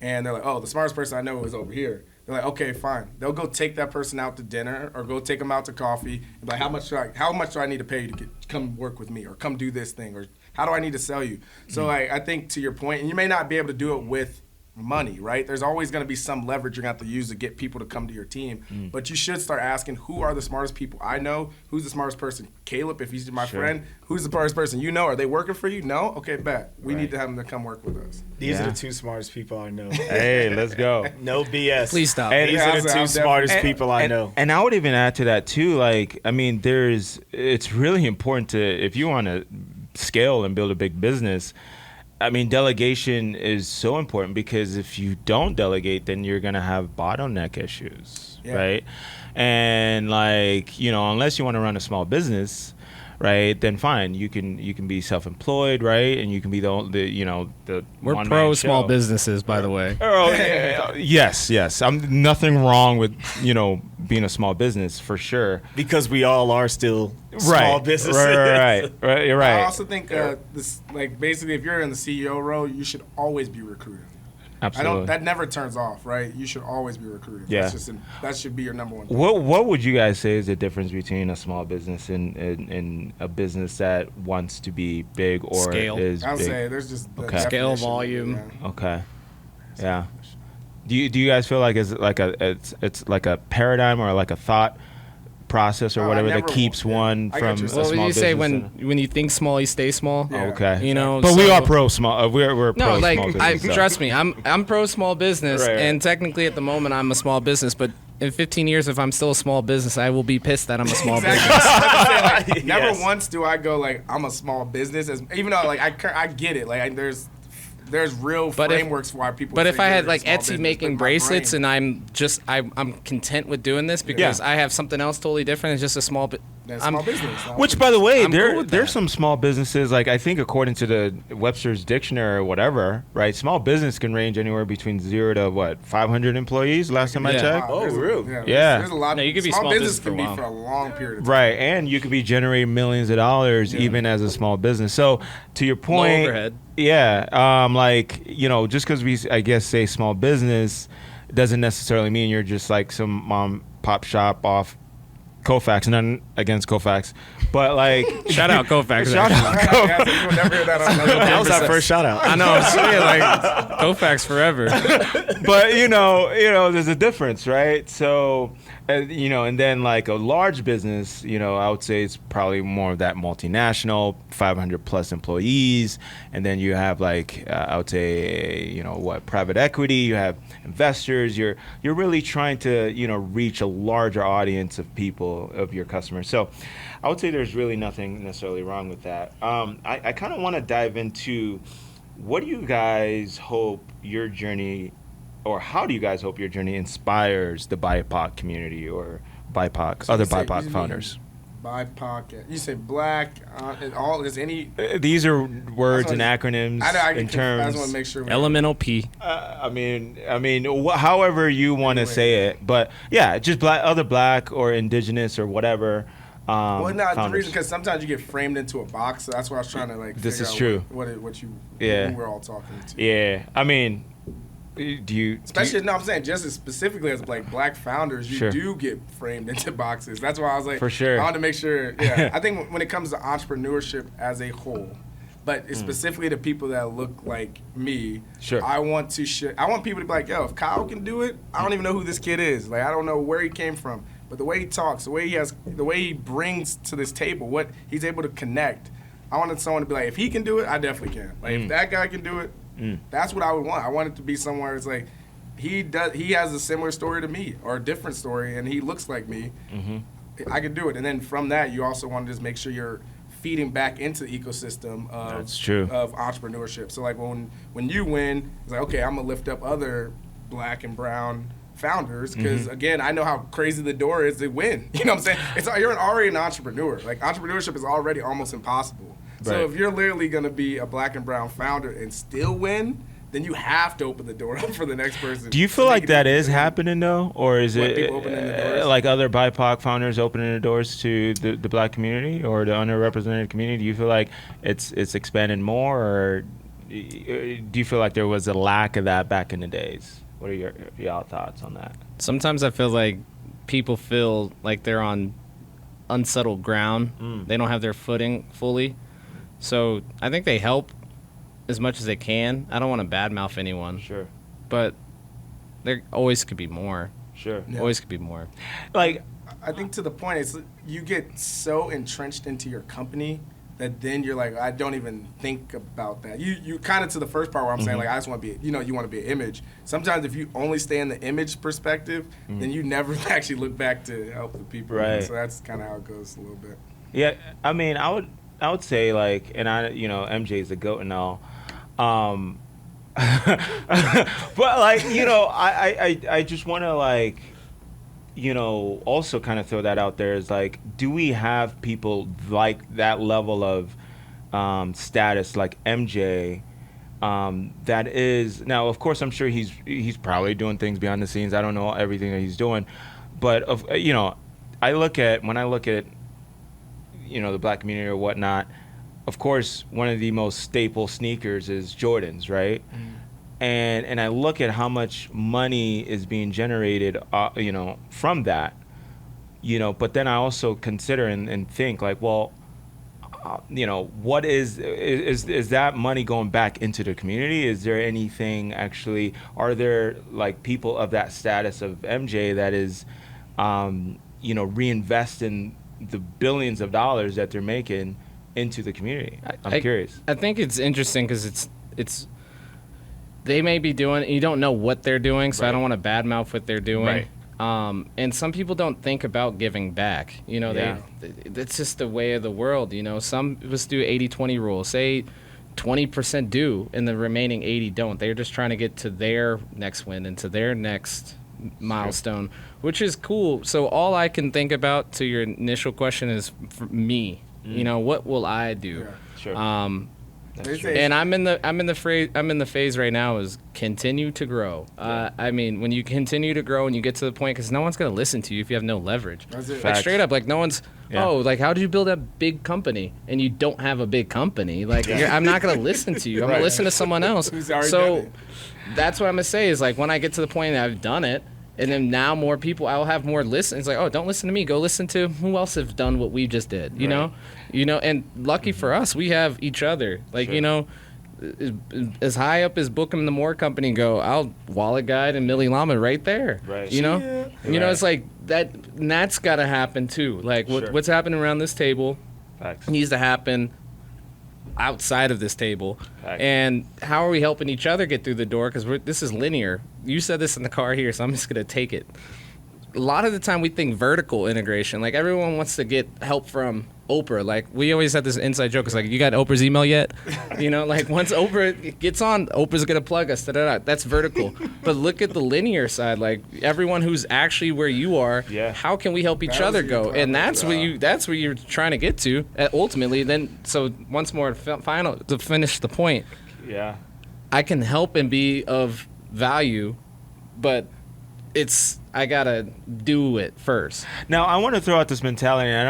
And they're like, oh, the smartest person I know is over here. They're like, okay, fine. They'll go take that person out to dinner or go take them out to coffee and be like, how much do I need to pay you to come work with me or come do this thing, or how do I need to sell you? So I think, to your point, and you may not be able to do it with money, right? There's always going to be some leverage you're going to have to use to get people to come to your team. But you should start asking, who are the smartest people I know? Who's the smartest person? Caleb, if he's my friend. Who's the smartest person you know? Are they working for you? No? Okay, bet. We need to have them to come work with us. These are the two smartest people I know. Hey, let's go. No BS. Please stop. These are the two smartest people I know. And I would even add to that too. Like, I mean, it's really important to, if you want to scale and build a big business, I mean, delegation is so important, because if you don't delegate, then you're going to have bottleneck issues, right? And, like, unless you want to run a small business, right, then fine, you can be self-employed, right? And you can be the we're one-man pro show. small businesses, by the way. Oh, yes. I'm nothing wrong with, being a small business, for sure. Because we all are still small businesses. Right. You're right. I also think this, like, basically, if you're in the CEO role, you should always be recruiting. Absolutely. That never turns off, right? You should always be recruiting. Yeah. That should be your number one thing. What would you guys say is the difference between a small business and a business that wants to be big or Scale. is I would big? say there's just the Scale, definition. volume. Yeah. Okay. Yeah. Do you guys feel like it's like a paradigm or like a thought process or whatever that keeps one I from get you. a Well, small you business? say when you think small, you stay small. Yeah. Okay. But we are pro small. We're no, pro like small business. so. trust me, I'm pro small business, Right. and technically at the moment I'm a small business, but in 15 years, if I'm still a small business, I will be pissed that I'm a small Exactly. business. Never once do I go like I'm a small business, even though like I get it. Like there's real frameworks for why people. But if I had you're a like small Etsy business, making but my bracelets brain- and I'm content with doing this because I have something else totally different, it's just a small bit. That's small business. Which, by the way, I'm cool with there's that. some small businesses, like I think according to the Webster's Dictionary or whatever, right? Small business can range anywhere between 0 to 500 employees. Last time I Yeah. checked. Wow, there's a- really? Yeah. There's a lot. No, you could be small small business business for a can be while. for a long period of time. Right, and you could be generating millions of dollars even as a small business. So, to your point, overhead. yeah, just because we, I guess, say small business doesn't necessarily mean you're just like some mom pop shop off Kofax. None against Kofax, but like Shout out Kofax. shout out Yeah, so you will never hear that on That was our first shout out. I know, it's really like Kofax forever. but there's a difference, right? So, and then like a large business, I would say it's probably more of that multinational, 500 plus employees, and then you have like I would say, private equity. You have investors. You're really trying to reach a larger audience of people, of your customers. So, I would say there's really nothing necessarily wrong with that. I kind of want to dive into, what do you guys hope your journey, or how do you guys hope your journey inspires the BIPOC community or BIPOC, other BIPOC founders? BIPOC. You say black. Is any? These are words and acronyms I in just terms. want to make sure. Elemental P. However you want to say it, but yeah, just other black or indigenous or whatever. Well, no, the founders. reason because sometimes you get framed into a box. So that's what I was trying to like. This figure is out true. What you? Yeah. Who we're all talking to. Yeah, I mean, do you? Especially, no, I'm saying just as specifically as like black founders, you Sure. do get framed into boxes. That's why I was like, For sure. I wanted to make sure. Yeah, I think when it comes to entrepreneurship as a whole, but it's specifically to people that look like me. Sure. I want to I want people to be like, yo, if Kyle can do it, I don't even know who this kid is. Like, I don't know where he came from. but the way he talks, the way he brings to this table, what he's able to connect. I wanted someone to be like, if he can do it, I definitely can. Like if that guy can do it, that's what I would want. I want it to be somewhere it's like he has a similar story to me or a different story, and he looks like me. I can do it. And then from that, you also want to just make sure you're feeding back into the ecosystem of entrepreneurship. So like when you win, it's like, okay, I'm gonna lift up other Black and brown founders because again, I know how crazy the door is to win. You know what I'm saying? You're already an entrepreneur. Like entrepreneurship is already almost impossible. Right. So if you're literally gonna be a Black and brown founder and still win, then you have to open the door up for the next person. Do you feel like that is happening though, or is it people opening the doors? Like other BIPOC founders opening the doors to the Black community or the underrepresented community? Do you feel like it's expanded more, or do you feel like there was a lack of that back in the days? What are y'all thoughts on that? Sometimes I feel like people feel like they're on unsettled ground. They don't have their footing fully. So I think they help as much as they can. I don't want to badmouth anyone. Sure. But there always could be more. Sure. Yeah. Always could be more. Like, I think to the point is you get so entrenched into your company that then you're like, I don't even think about that. You kind of to the first part where I'm saying like, I just want to be, you want to be an image. Sometimes if you only stay in the image perspective, then you never actually look back to help the people. Right. So that's kind of how it goes a little bit. Yeah. I mean, I would say like, and MJ's the GOAT and all. But like, I just want to like, also kind of throw that out there is like, do we have people like that level of status like MJ that is now, of course, I'm sure he's probably doing things behind the scenes. I don't know everything that he's doing, but when I look at the Black community or whatnot, of course, one of the most staple sneakers is Jordans, right? And I look at how much money is being generated, from that, but then I also consider and think like, well, what is that money going back into the community? Is there anything actually, are there like people of that status of MJ that is, reinvesting the billions of dollars that they're making into the community? I'm curious. I think it's interesting because it's they may be doing, you don't know what they're doing, so I don't want to badmouth what they're doing. Right. And some people don't think about giving back. It's just the way of the world. Some of us do 80-20 rule. Say 20% do, and the remaining 80 don't. They're just trying to get to their next win and to their next milestone, which is cool. So all I can think about to your initial question is for me. What will I do? Yeah, sure. That's true. And I'm in the phase right now is continue to grow. I mean, when you continue to grow and you get to the point, because no one's gonna listen to you if you have no leverage. That's it. Like straight up, like no one's. Yeah. Oh, like how did you build a big company and you don't have a big company? Like I'm not gonna listen to you. I'm gonna listen to someone else. So that's what I'm gonna say is like when I get to the point that I've done it. And then now more people, I'll have more listens. It's like, oh, don't listen to me. Go listen to who else have done what we just did. You know. And lucky for us, we have each other. Like as high up as Bookham the Moore Company go, I'll WalletGyde and Mili Llama right there. Right. It's like that. And that's got to happen too. Like what's happening around this table needs to happen outside of this table. And how are we helping each other get through the door? Because this is linear. You said this in the car here, so I'm just going to take it. A lot of the time we think vertical integration. Like everyone wants to get help from Oprah. Like we always had this inside joke. It's like, you got Oprah's email yet? Like once Oprah gets on, Oprah's going to plug us. That's vertical. But look at the linear side. Like everyone who's actually where you are, how can we help each other go? And that's where you're trying to get to ultimately. Then, so once more, final to finish the point. Yeah. I can help and be of value, but I gotta do it first. Now I want to throw out this mentality, and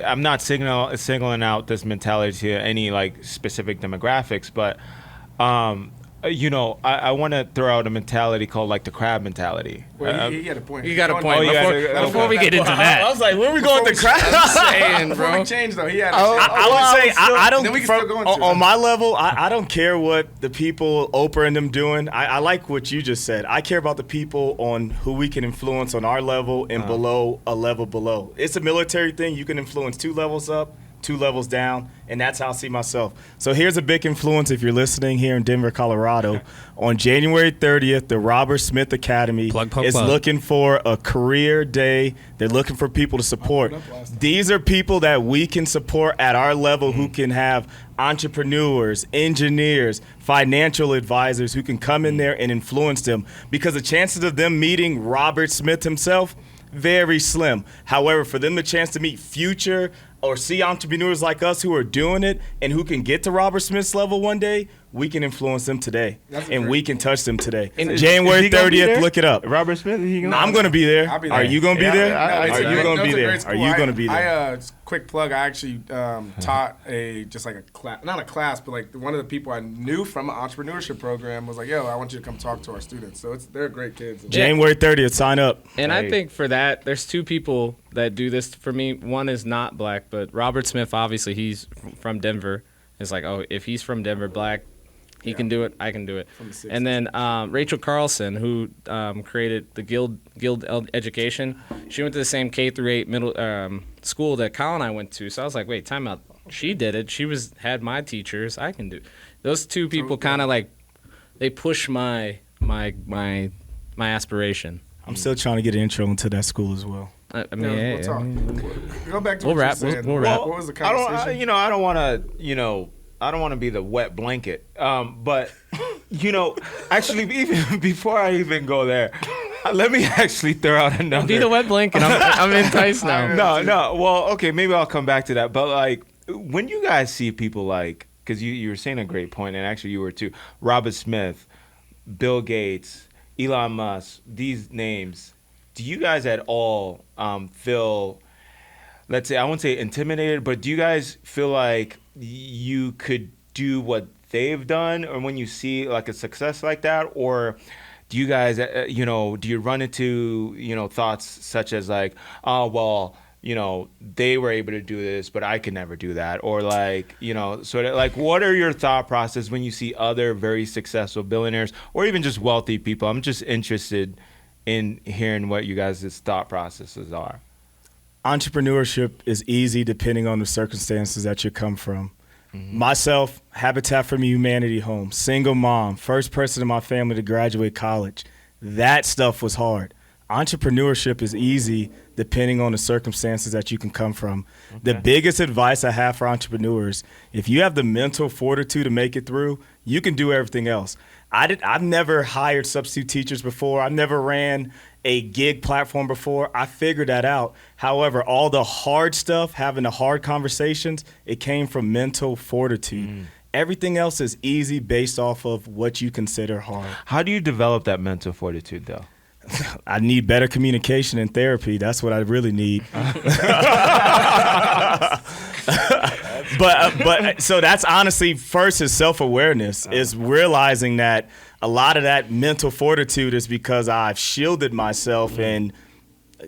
I'm not singling out this mentality to any like specific demographics, but I want to throw out a mentality called like the crab mentality. Well, he had a point. You got a Going point. down. Before we get into that, I was like, where are we going with the crowd? saying, Before bro. we change though, he had. I would say I Then don't. we can still go into On it. my level, I don't care what the people Oprah and them doing. I like what you just said. I care about the people on who we can influence on our level and below a level below. It's a military thing. You can influence 2 levels up, 2 levels down, and that's how I see myself. So here's a big influence if you're listening here in Denver, Colorado. On January 30th, the Robert Smith Academy is looking for a career day. They're looking for people to support. These are people that we can support at our level who can have entrepreneurs, engineers, financial advisors who can come in there and influence them, because the chances of them meeting Robert Smith himself, very slim. However, for them the chance to meet future or see entrepreneurs like us who are doing it and who can get to Robert Smith's level one day, we can influence them today, and we can touch them today. January 30th, look it up. Robert Smith, I'm going to be there. I'll be there. Are you going to be there? Are you going to be there? Are you going to be there? Quick plug. I actually taught a class, not a class, but like one of the people I knew from an entrepreneurship program was like, "Yo, I want you to come talk to our students." So they're great kids. January 30th, sign up. And I think for that, there's 2 people that do this for me. One is not black, but Robert Smith, obviously, he's from Denver. It's like, oh, if he's from Denver, black, he can do it, I can do it. And then Rachel Carlson, who created the Guild Education, she went to the same K-8 middle school that Kyle and I went to. So I was like, wait, time out. She did it. She had my teachers. I can do it. Those 2 people kind of like, they push my aspiration. I'm still trying to get an intro into that school as well. I mean, We'll talk. Go back to We'll what wrap. you said. We'll wrap. What was the conversation? I don't want to, I don't want to be the wet blanket. But, actually, even before I even go there, let me actually throw out another. Be the wet blanket. I'm enticed now. No. Well, okay, maybe I'll come back to that. But, like, when you guys see people like, because you were saying a great point, and actually you were too, Robert Smith, Bill Gates, Elon Musk, these names, do you guys at all feel, let's say, I won't say intimidated, but do you guys feel like you could do what they've done, or when you see like a success like that, or do you guys, do you run into, thoughts such as like, oh, well, they were able to do this, but I could never do that, or like, sort of like, what are your thought process when you see other very successful billionaires or even just wealthy people? I'm just interested in hearing what you guys' thought processes are. Entrepreneurship is easy depending on the circumstances that you come from. Myself, Habitat for Humanity home, single mom, first person in my family to graduate college. That stuff was hard. Entrepreneurship is easy depending on the circumstances that you can come from. Okay. The biggest advice I have for entrepreneurs, if you have the mental fortitude to make it through, you can do everything else. I've never hired substitute teachers before. I've never ran a gig platform before. I figured that out. However, all the hard stuff, having the hard conversations, it came from mental fortitude. Everything else is easy based off of what you consider hard. How do you develop that mental fortitude, though? I need better communication and therapy. That's what I really need. But so that's honestly first is self-awareness, is realizing that a lot of that mental fortitude is because I've shielded myself and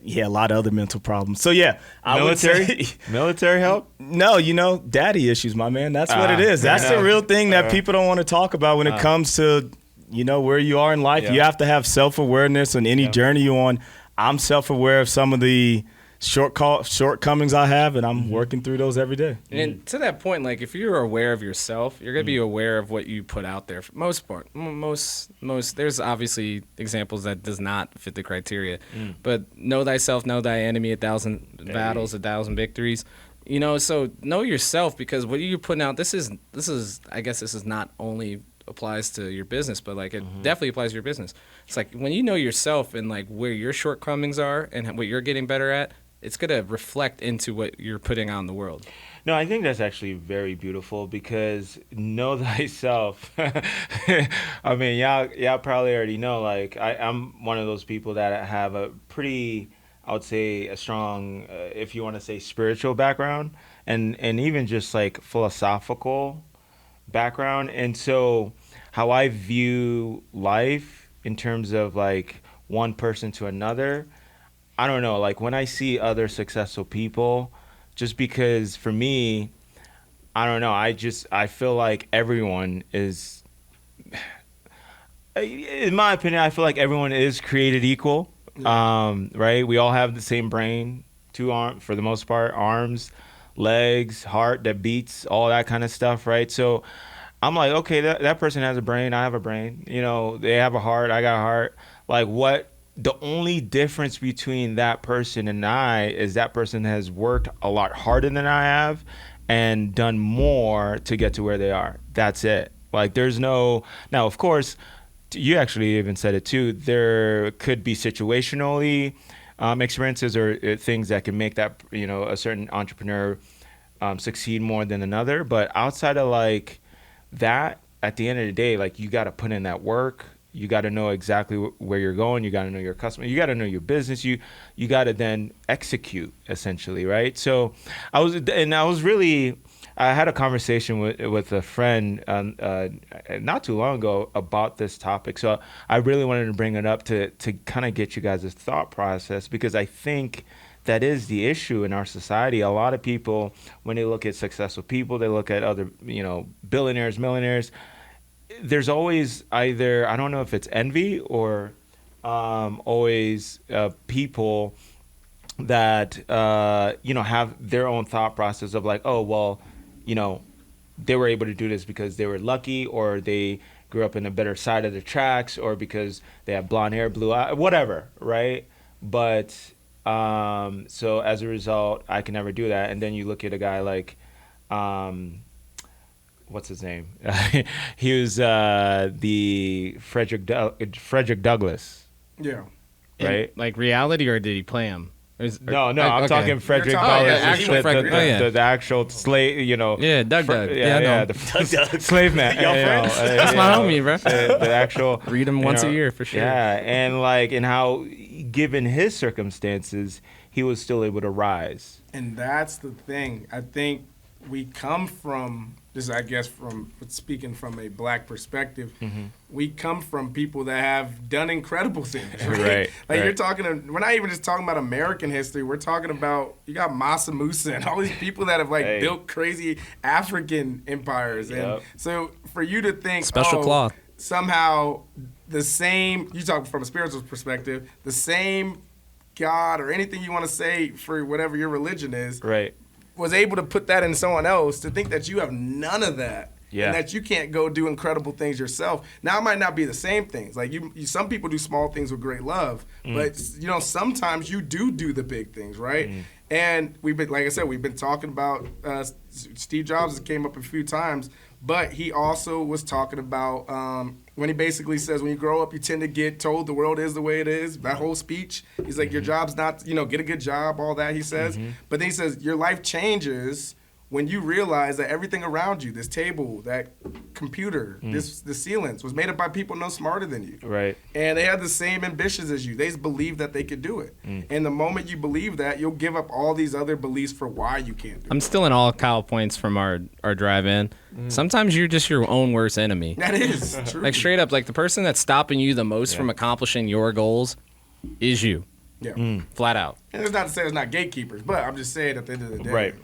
a lot of other mental problems. So yeah, military help? No, daddy issues, my man. That's what it is. That's the real thing that people don't want to talk about when it comes to where you are in life. You have to have self-awareness on any journey you're on. I'm self-aware of some of the shortcomings I have, and I'm working through those every day. And to that point, like if you're aware of yourself, you're gonna be aware of what you put out there. For most part, most. There's obviously examples that does not fit the criteria, but know thyself, know thy enemy. 1,000 battles, 1,000 victories. So know yourself, because what you're putting out. This is. I guess this is not only applies to your business, but like it definitely applies to your business. It's like when you know yourself and like where your shortcomings are and what you're getting better at, it's going to reflect into what you're putting out in the world. No, I think that's actually very beautiful, because know thyself. I mean, y'all probably already know, like I'm one of those people that have a pretty, I would say, a strong, if you want to say, spiritual background, and even just like philosophical background. And so how I view life in terms of like one person to another. I don't know, like when I see other successful people, just because for me, I don't know, I feel like everyone is, in my opinion, I feel like everyone is created equal. Right? We all have the same brain, two arms for the most part, arms, legs, heart that beats, all that kind of stuff, right? So I'm like, okay, that person has a brain, I have a brain. You know, they have a heart, I got a heart. Like what? The only difference between that person and I is that person has worked a lot harder than I have and done more to get to where they are. That's it. Like there's no, now of course, you actually even said it too, there could be situationally experiences or things that can make that, you know, a certain entrepreneur succeed more than another. But outside of like that, at the end of the day, like you got to put in that work. You got to know exactly where you're going. You got to know your customer. You got to know your business. You got to then execute, essentially, right? So I had a conversation with a friend not too long ago about this topic. So I really wanted to bring it up to kind of get you guys' thought process, because I think that is the issue in our society. A lot of people, when they look at successful people, they look at other, you know, billionaires, millionaires. There's always either, I don't know if it's envy or always people that, you know, have their own thought process of like, oh, well, you know, they were able to do this because they were lucky, or they grew up in a better side of the tracks, or because they have blonde hair, blue eye, whatever, right? But so as a result, I can never do that. And then you look at a guy like, what's his name? He was the Frederick Douglass. Yeah. Right? Like reality, or did he play him? No, I'm talking Frederick Douglass, the actual slave, you know. Yeah, Doug. Yeah, the slave man. That's my homie, bro. The actual. Read him once a year for sure. Yeah, and how, given his circumstances, he was still able to rise. And that's the thing. I think we come from this, I guess, from speaking from a black perspective, we come from people that have done incredible things, right? You're talking, we're not even just talking about American history. We're talking about, you got Mansa Musa and all these people that have built crazy African empires. And so for you to think, special cloth, somehow the same, you talk from a spiritual perspective, the same God or anything you want to say for whatever your religion is, right, was able to put that in someone else, to think that you have none of that, and that you can't go do incredible things yourself. Now, it might not be the same things. Like you some people do small things with great love, but you know, sometimes you do the big things, right? And we've been, like I said, we've been talking about Steve Jobs came up a few times, but he also was talking about when he basically says, when you grow up, you tend to get told the world is the way it is. That whole speech, he's like, your job's not, you know, get a good job, all that, he says. But then he says, your life changes when you realize that everything around you, this table, that computer, the ceilings, was made up by people no smarter than you. Right. And they had the same ambitions as you. They just believed that they could do it. And the moment you believe that, you'll give up all these other beliefs for why you can't do it. I'm still in all Kyle points from our drive-in. Sometimes you're just your own worst enemy. That is true. Like straight up, like the person that's stopping you the most from accomplishing your goals is you. Yeah. Flat out. And it's not to say there's not gatekeepers, but I'm just saying at the end of the day. Right.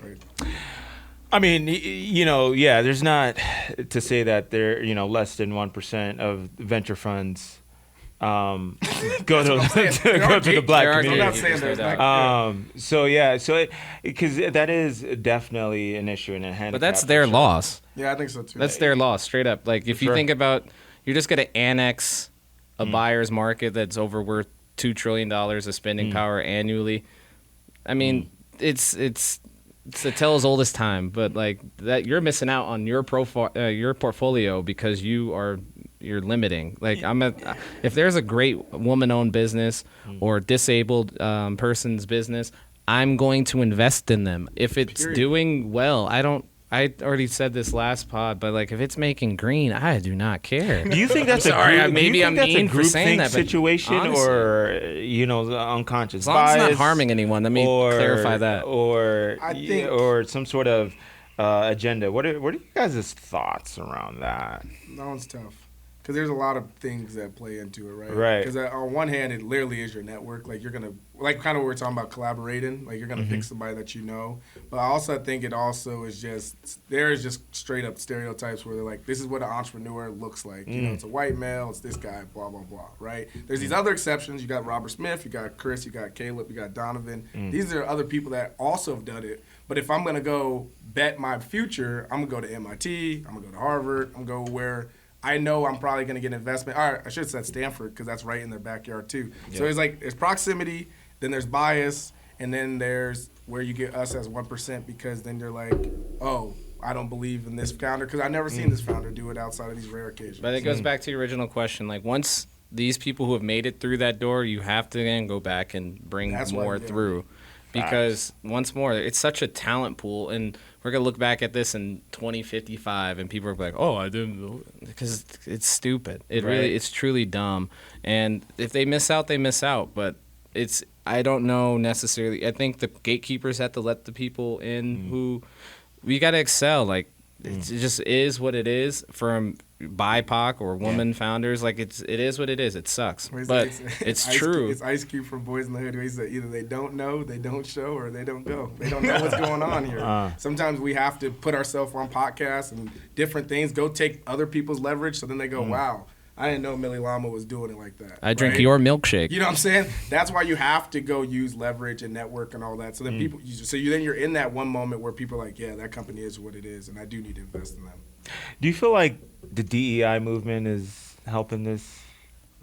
I mean, you know, there's not to say that there, you know, less than 1% of venture funds go to the black community. I'm not saying there's not. Because that is definitely an issue in a handicap. But that's their loss. Yeah, I think so too. That's their loss, straight up. Like if you think about, you're just gonna annex a buyer's market that's over worth $2 trillion of spending power annually. I mean, it's a tale as old as time, but like that, you're missing out on your your portfolio because you're limiting. Like if there's a great woman-owned business or disabled person's business, I'm going to invest in them. If it's doing well, I already said this last pod, but like if it's making green, I do not care. Do you think that's I'm mean for saying that, but situation, honestly, or you know, the unconscious as long as bias, it's not harming anyone? Let me clarify that. Or I think, or some sort of agenda. What are you guys' thoughts around that? That one's tough. because there's a lot of things that play into it, right? Right. Because on one hand, it literally is your network. Like you're gonna, like kind of what we're talking about collaborating. Like you're gonna pick somebody that you know. But I also think it also is just there's just straight up stereotypes where they're like, this is what an entrepreneur looks like. You know, it's a white male, it's this guy, blah blah blah, right? There's these other exceptions. You got Robert Smith, you got Kris, you got Caleb, you got Donavan. These are other people that also have done it. But if I'm gonna go bet my future, I'm gonna go to MIT, I'm gonna go to Harvard, I'm gonna go where I know I'm probably going to get investment. All right, I should have said Stanford because that's right in their backyard too. So there's proximity, then there's bias, and then there's where you get us as 1% because then you're like, oh, I don't believe in this founder because I've never seen this founder do it outside of these rare occasions. But it goes back to your original question. Like once these people who have made it through that door, you have to then go back and bring more through. Because once more, it's such a talent pool, and we're gonna look back at this in 2055, and people are like, "Oh, I didn't know," because it's stupid. It's truly dumb. And if they miss out, they miss out. But I don't know necessarily. I think the gatekeepers have to let the people in who we gotta excel. Like it just is what it is from BIPOC or woman founders. Like it is what it is. It sucks, but it's true. It's Ice Cube from Boys in the Hood. He said either they don't know, they don't show, or they don't go. They don't know what's going on here. Sometimes we have to put ourselves on podcasts and different things. Go take other people's leverage, so then they go, "Wow, I didn't know Mili Llama was doing it like that." I drink your milkshake. You know what I'm saying? That's why you have to go use leverage and network and all that. So then you're in that one moment where people are like, "Yeah, that company is what it is, and I do need to invest in them." Do you feel like the DEI movement is helping this,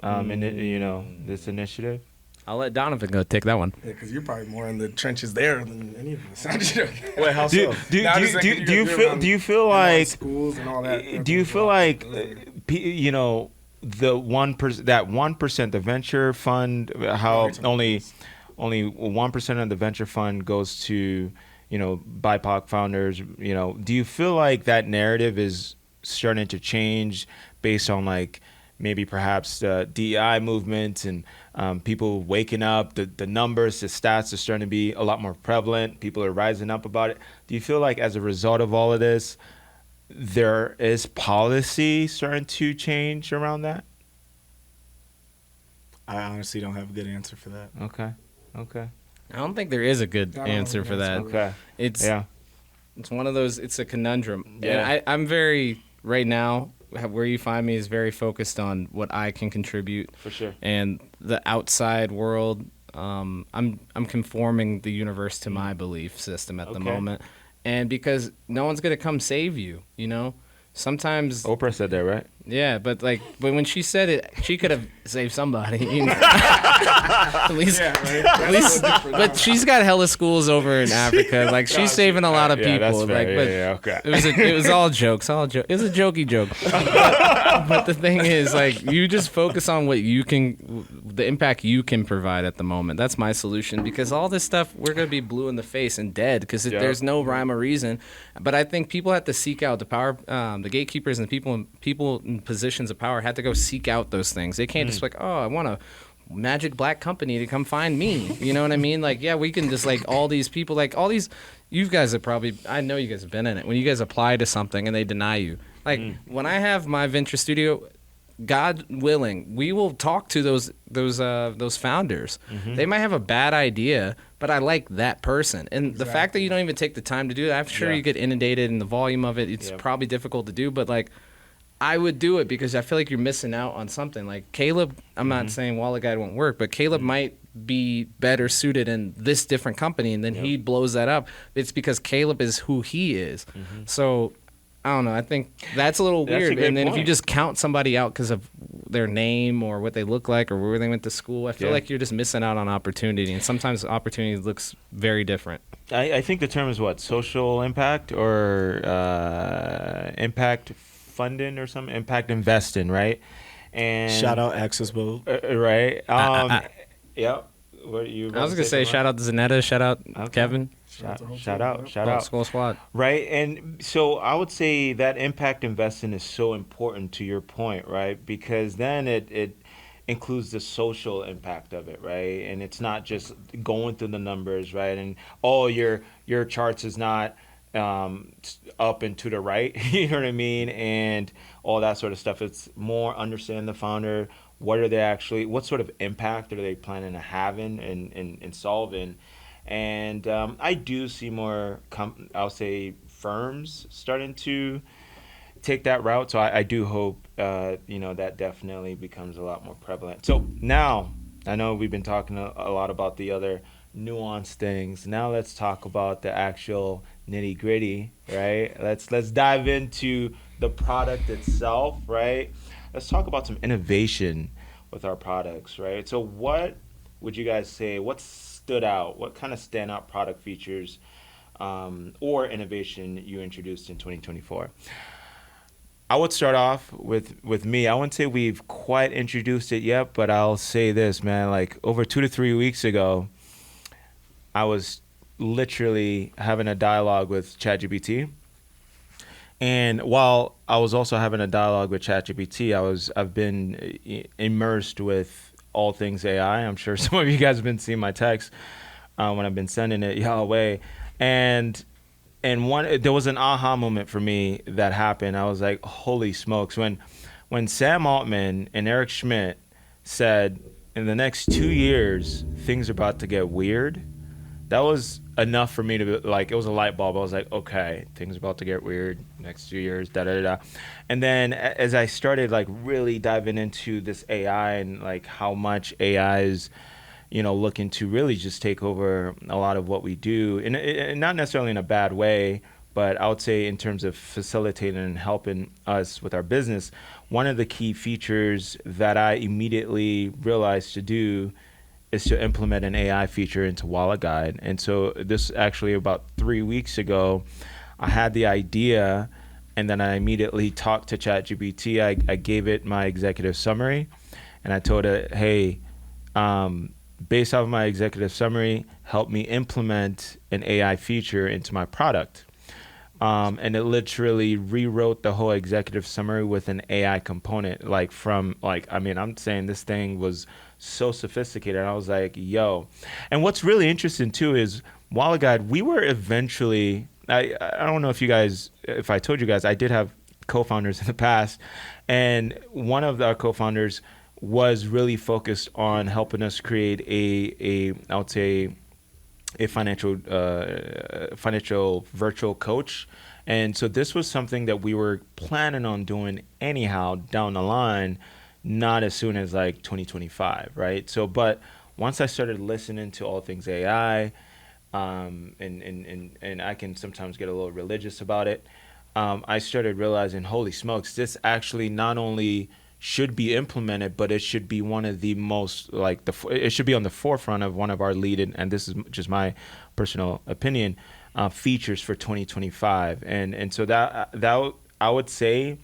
this initiative? I'll let Donovan go take that one. Yeah, because you're probably more in the trenches there than any of us. I'm just joking. Wait, how so? Do you feel like schools and all that? Do you feel like the 1%, the venture fund, how only 1% of the venture fund goes to BIPOC founders? Do you feel like that narrative is starting to change based on like maybe perhaps the DEI movement and people waking up, the numbers, the stats are starting to be a lot more prevalent. People are rising up about it. Do you feel like as a result of all of this, there is policy starting to change around that? I honestly don't have a good answer for that. Okay. I don't think there is a good answer for that. Okay. It's one of those. It's a conundrum. Yeah. And I'm very right now. Where you find me is very focused on what I can contribute. For sure. And the outside world. I'm conforming the universe to my belief system at the moment, and because no one's gonna come save you. Sometimes Oprah said that, right? Yeah, but when she said it, she could have saved somebody. At least, but she's got hella schools over in Africa. Like she's saving a lot of people. That's fair. Okay. It was all jokes. It was a jokey joke. But the thing is, like, you just focus on what the impact you can provide at the moment. That's my solution, because all this stuff we're gonna be blue in the face and dead because there's no rhyme or reason. But I think people have to seek out the power. The gatekeepers and people in positions of power had to go seek out those things. They can't just like, oh, I want a magic black company to come find me. You know what I mean? Like, yeah, we can just like all these people, like all these. You guys have probably, I know you guys have been in it. When you guys apply to something and they deny you, like when I have my venture studio, God willing, we will talk to those founders. They might have a bad idea, but I like that person. And the fact that you don't even take the time to do that, I'm sure you get inundated in the volume of it. It's probably difficult to do, but like I would do it because I feel like you're missing out on something. Like Caleb, I'm not saying WalletGyde won't work, but Caleb might be better suited in this different company, and then he blows that up. It's because Caleb is who he is. So I don't know. I think that's a little weird. And then if you just count somebody out because of their name or what they look like or where they went to school, I feel like you're just missing out on opportunity. And sometimes opportunity looks very different. I think the term is what? Social impact or impact funding or something? Impact investing, right? And shout out Access Bowl. Right. Yep. What you? I was gonna say shout out to Zanetta, shout out Kevin. Shout out. School Squad. Right. And so I would say that impact investing is so important to your point, right? Because then it includes the social impact of it, right? And it's not just going through the numbers, right? And your charts is not up and to the right, you know what I mean, and all that sort of stuff. It's more understand the founder. What are they actually? What sort of impact are they planning to have and solving? And I do see more, I'll say, firms starting to take that route. So I do hope, that definitely becomes a lot more prevalent. So now, I know we've been talking a lot about the other nuanced things. Now let's talk about the actual nitty gritty, right? Let's dive into the product itself, right? Let's talk about some innovation with our products, right? So what would you guys say, what stood out? What kind of standout product features or innovation you introduced in 2024? I would start off with me. I wouldn't say we've quite introduced it yet, but I'll say this, man. Like over 2 to 3 weeks ago, I was literally having a dialogue with ChatGPT. And while I was also having a dialogue with ChatGPT, I've been immersed with all things AI. I'm sure some of you guys have been seeing my texts when I've been sending it y'all way. And there was an aha moment for me that happened. I was like, holy smokes. When Sam Altman and Eric Schmidt said, in the next 2 years, things are about to get weird, that was enough for me to be like, it was a light bulb. I was like, okay, things are about to get weird next 2 years, da-da-da-da. And then as I started like really diving into this AI and like how much AI is, looking to really just take over a lot of what we do, and not necessarily in a bad way, but I would say in terms of facilitating and helping us with our business, one of the key features that I immediately realized to do is to implement an AI feature into WalletGyde. And so this actually about 3 weeks ago, I had the idea, and then I immediately talked to ChatGPT. I gave it my executive summary, and I told it, hey, based off of my executive summary, help me implement an AI feature into my product. And it literally rewrote the whole executive summary with an AI component. I'm saying this thing was so sophisticated. I was like, yo. And what's really interesting too is WalletGyde, we were eventually, I don't know if I told you guys, I did have co-founders in the past. And one of our co-founders was really focused on helping us create I would say, a financial virtual coach. And so this was something that we were planning on doing anyhow down the line, not as soon as like 2025, right? So, but once I started listening to all things AI, and I can sometimes get a little religious about it, I started realizing, holy smokes, this actually not only should be implemented, but it should be one of the most it should be on the forefront of one of our leading, and this is just my personal opinion, features for 2025. And so that I would say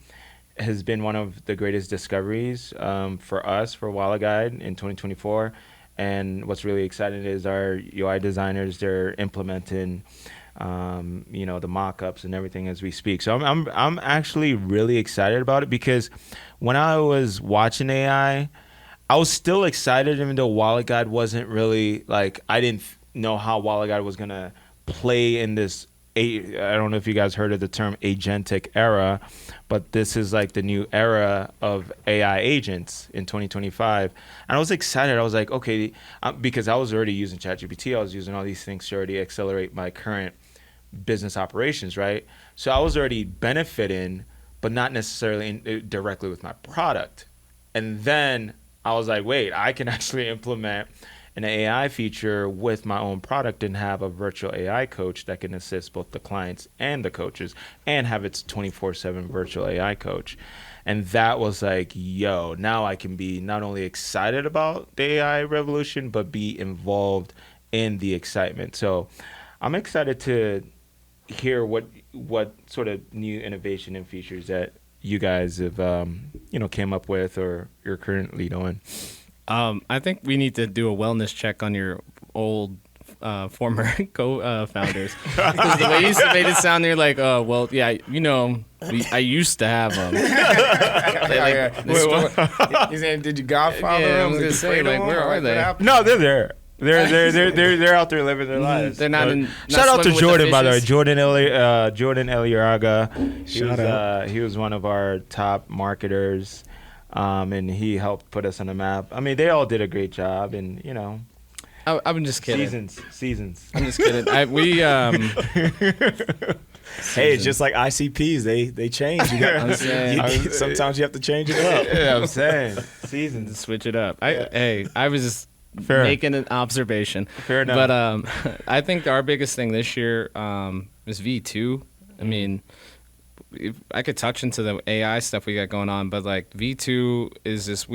has been one of the greatest discoveries for us, for WalletGyde in 2024. And what's really exciting is our UI designers, they're implementing the mock-ups and everything as we speak. So I'm actually really excited about it, because when I was watching AI, I was still excited, even though WalletGyde wasn't really I didn't know how WalletGyde was gonna play in this. I don't know if you guys heard of the term agentic era, but this is like the new era of AI agents in 2025. And I was excited. I was like, okay, because I was already using ChatGPT. I was using all these things to already accelerate my current business operations, right? So I was already benefiting, but not necessarily directly with my product. And then I was like, wait, I can actually implement an AI feature with my own product and have a virtual AI coach that can assist both the clients and the coaches, and have its 24/7 virtual AI coach. And that was like, yo, now I can be not only excited about the AI revolution, but be involved in the excitement. So I'm excited to hear what sort of new innovation and features that you guys have came up with or you're currently doing. I think we need to do a wellness check on your old former co-founders. Because the way you made it sound, you're like, oh, well, yeah, I used to have them. He's saying, did you Godfather them? Yeah, I was going to say, where are they? No, they're there. They're out there living their lives. They're not in. Shout out to swimming with the Jordan, by the way. fishes. Jordan Eliaraga. Shout out. He was one of our top marketers, and he helped put us on the map. I mean, they all did a great job, and I'm just kidding. Seasons. I'm just kidding. Hey, it's just like ICPs. They change. I'm saying. Sometimes you have to change it up. Yeah, I'm saying seasons. Switch it up. I was just Fair. making an observation. Fair enough. But I think our biggest thing this year is V2. I mean, I could touch into the AI stuff we got going on, but like V2 is just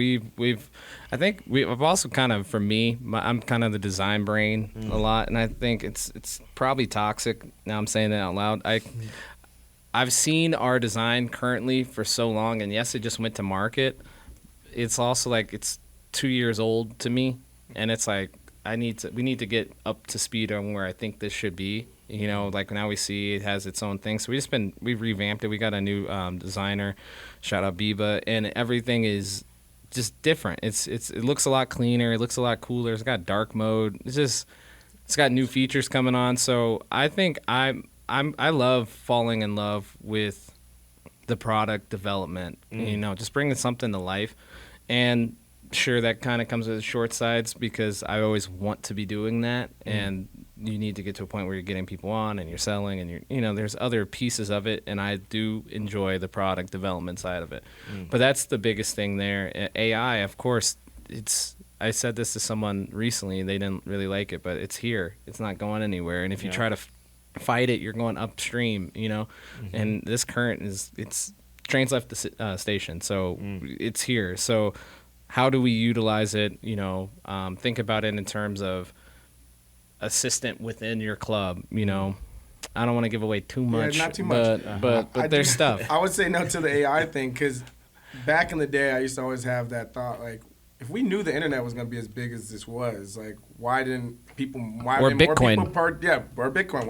I've also kind of, for me, I'm kind of the design brain a lot, and I think it's probably toxic. Now I'm saying that out loud. I've seen our design currently for so long, and yes, it just went to market. It's also like it's 2 years old to me, and it's like we need to get up to speed on where I think this should be. Like now we see it has its own thing. So we've revamped it. We got a new designer, shout out Biba, and everything is just different. It looks a lot cleaner. It looks a lot cooler. It's got dark mode. It's got new features coming on. So I think I love falling in love with the product development. Just bringing something to life, and sure that kind of comes with short sides because I always want to be doing that, and you need to get to a point where you're getting people on and you're selling and there's other pieces of it, and I do enjoy the product development side of it. But that's the biggest thing there. AI, of course, I said this to someone recently, they didn't really like it, but it's here. It's not going anywhere, and if you try to fight it, you're going upstream, and this current it's trains left the station, so it's here. So how do we utilize it? Think about it in terms of assistant within your club. I don't want to give away too much. Not too much. But there's stuff. I would say no to the AI thing, because back in the day, I used to always have that thought, like, if we knew the internet was going to be as big as this was, like, why didn't Bitcoin. Why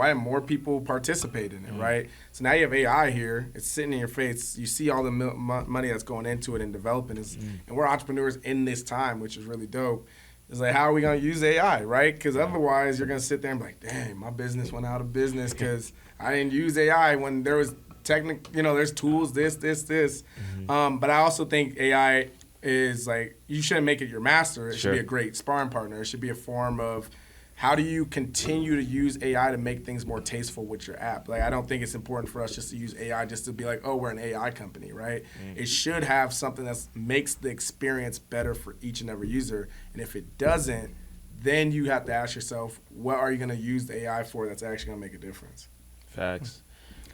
didn't more people participate in it, right? So now you have AI here. It's sitting in your face. You see all the money that's going into it and developing it. And we're entrepreneurs in this time, which is really dope. It's like, how are we going to use AI, right? Because otherwise you're going to sit there and be like, dang, my business went out of business because I didn't use AI when there was there's tools, this. But I also think AI is like, you shouldn't make it your master. It should be a great sparring partner. It should be a form of, how do you continue to use AI to make things more tasteful with your app? Like, I don't think it's important for us just to use AI just to be like, oh, we're an AI company, right? It should have something that makes the experience better for each and every user. And if it doesn't, then you have to ask yourself, what are you going to use the AI for that's actually going to make a difference? Facts.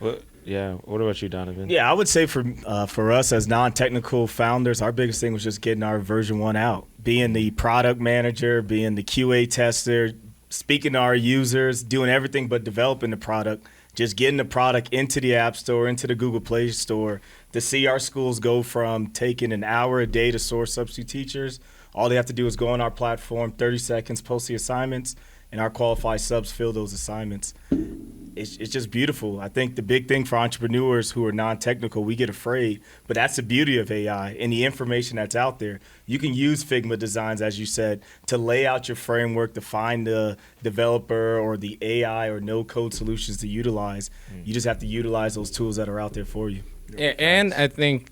What about you, Donovan? Yeah, I would say for us as non-technical founders, our biggest thing was just getting our version 1 out. Being the product manager, being the QA tester, speaking to our users, doing everything but developing the product, just getting the product into the App Store, into the Google Play Store, to see our schools go from taking an hour a day to source substitute teachers. All they have to do is go on our platform, 30 seconds, post the assignments, and our qualified subs fill those assignments. It's just beautiful. I think the big thing for entrepreneurs who are non-technical, we get afraid, but that's the beauty of AI and the information that's out there. You can use Figma designs, as you said, to lay out your framework, to find the developer or the AI or no-code solutions to utilize. You just have to utilize those tools that are out there for you. And I think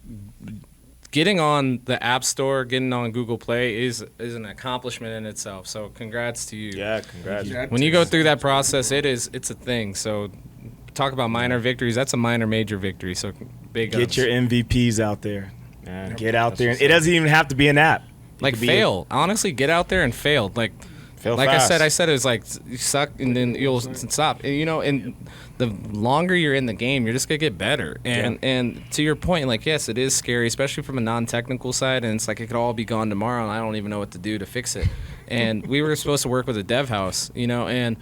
getting on the App Store, getting on Google Play is an accomplishment in itself. So congrats to you. Yeah, congrats. When you go through that process, it's a thing. So talk about minor victories. That's a minor major victory. So big Get ups. your MVPs out there. Yeah, Get out there. It doesn't even have to be an app. Like fail. Honestly, get out there and fail. Like Fail like fast. I said, it was like you suck and then you'll stop. And the longer you're in the game, you're just gonna get better. And to your point, like, yes, it is scary, especially from a non-technical side. And it's like it could all be gone tomorrow, and I don't even know what to do to fix it. And we were supposed to work with a dev house, and